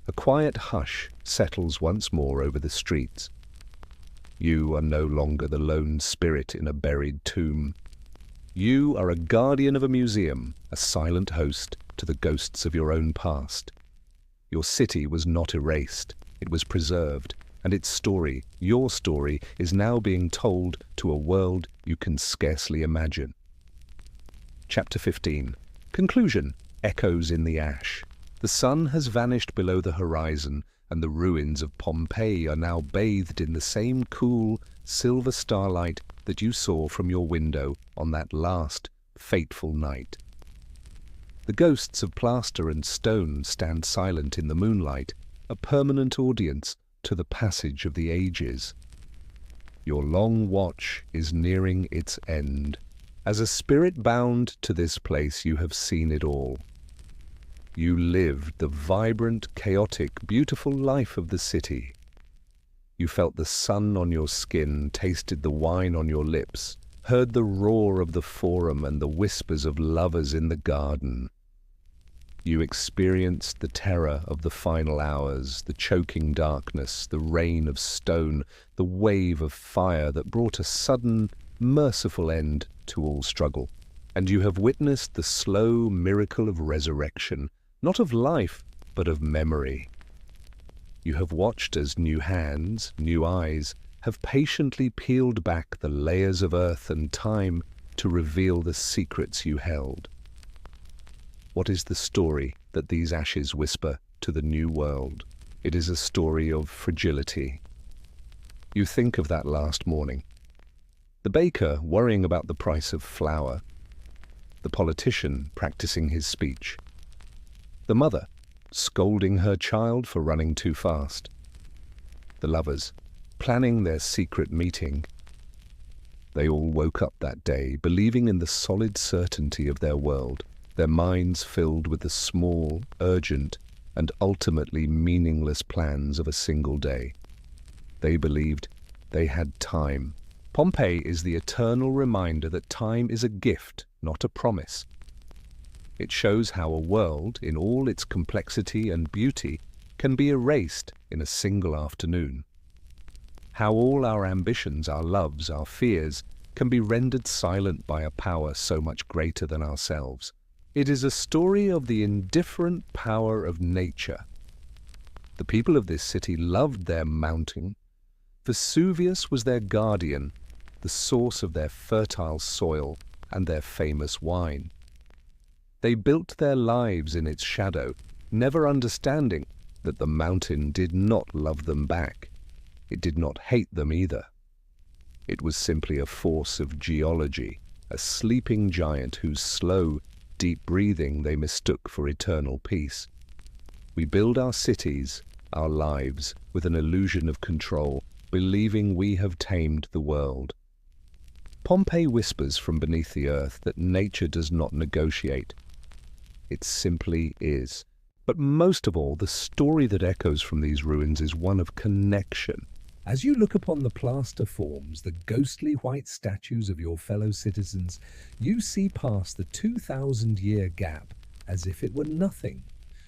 A quiet hush settles once more over the streets. You are no longer the lone spirit in a buried tomb. You are a guardian of a museum, a silent host to the ghosts of your own past. Your city was not erased. It was preserved, and its story, your story, is now being told to a world you can scarcely imagine. Chapter 15. Conclusion. Echoes in the ash. The sun has vanished below the horizon, and the ruins of Pompeii are now bathed in the same cool, silver starlight that you saw from your window on that last, fateful night. The ghosts of plaster and stone stand silent in the moonlight, a permanent audience to the passage of the ages. Your long watch is nearing its end. As a spirit bound to this place, you have seen it all. You lived the vibrant, chaotic, beautiful life of the city. You felt the sun on your skin, tasted the wine on your lips, heard the roar of the forum and the whispers of lovers in the garden. You experienced the terror of the final hours, the choking darkness, the rain of stone, the wave of fire that brought a sudden, merciful end to all struggle. And you have witnessed the slow miracle of resurrection, not of life, but of memory. You have watched as new hands, new eyes, have patiently peeled back the layers of earth and time to reveal the secrets you held. What is the story that these ashes whisper to the new world? It is a story of fragility. You think of that last morning. The baker worrying about the price of flour. The politician practicing his speech. The mother scolding her child for running too fast. The lovers planning their secret meeting. They all woke up that day believing in the solid certainty of their world, their minds filled with the small, urgent, and ultimately meaningless plans of a single day. They believed they had time. Pompeii is the eternal reminder that time is a gift, not a promise. It shows how a world, in all its complexity and beauty, can be erased in a single afternoon. How all our ambitions, our loves, our fears, can be rendered silent by a power so much greater than ourselves. It is a story of the indifferent power of nature. The people of this city loved their mountain. Vesuvius was their guardian, the source of their fertile soil and their famous wine. They built their lives in its shadow, never understanding that the mountain did not love them back. It did not hate them either. It was simply a force of geology, a sleeping giant whose slow, deep breathing they mistook for eternal peace. We build our cities, our lives, with an illusion of control, believing we have tamed the world. Pompeii whispers from beneath the earth that nature does not negotiate. It simply is. But most of all, the story that echoes from these ruins is one of connection. As you look upon the plaster forms, the ghostly white statues of your fellow citizens, you see past the 2,000-year gap as if it were nothing.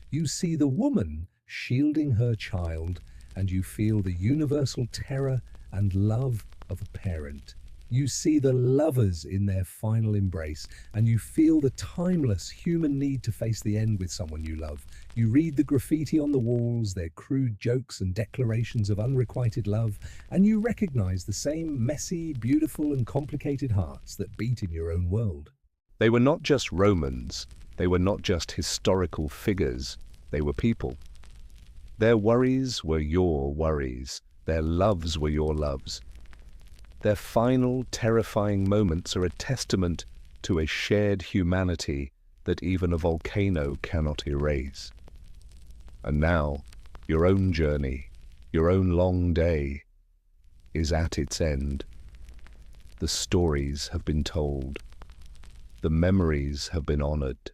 You see the woman shielding her child, and you feel the universal terror and love of a parent. You see the lovers in their final embrace, and you feel the timeless human need to face the end with someone you love. You read the graffiti on the walls, their crude jokes and declarations of unrequited love, and you recognize the same messy, beautiful, and complicated hearts that beat in your own world. They were not just Romans. They were not just historical figures. They were people. Their worries were your worries. Their loves were your loves. Their final, terrifying moments are a testament to a shared humanity that even a volcano cannot erase. And now, your own journey, your own long day, is at its end. The stories have been told. The memories have been honored.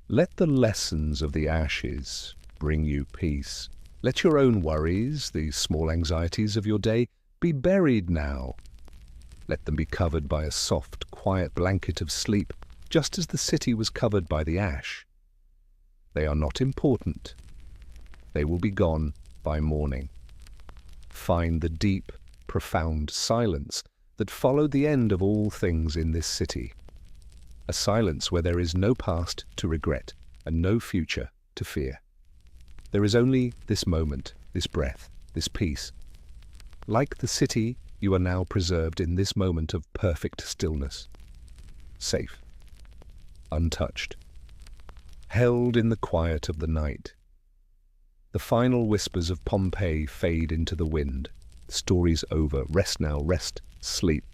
Let the lessons of the ashes bring you peace. Let your own worries, the small anxieties of your day, be buried now. Let them be covered by a soft, quiet blanket of sleep, just as the city was covered by the ash. They are not important. They will be gone by morning. Find the deep, profound silence that followed the end of all things in this city. A silence where there is no past to regret and no future to fear. There is only this moment, this breath, this peace. Like the city, you are now preserved in this moment of perfect stillness. Safe. Untouched. Held in the quiet of the night. The final whispers of Pompeii fade into the wind. The story's over. Rest now. Rest. Sleep.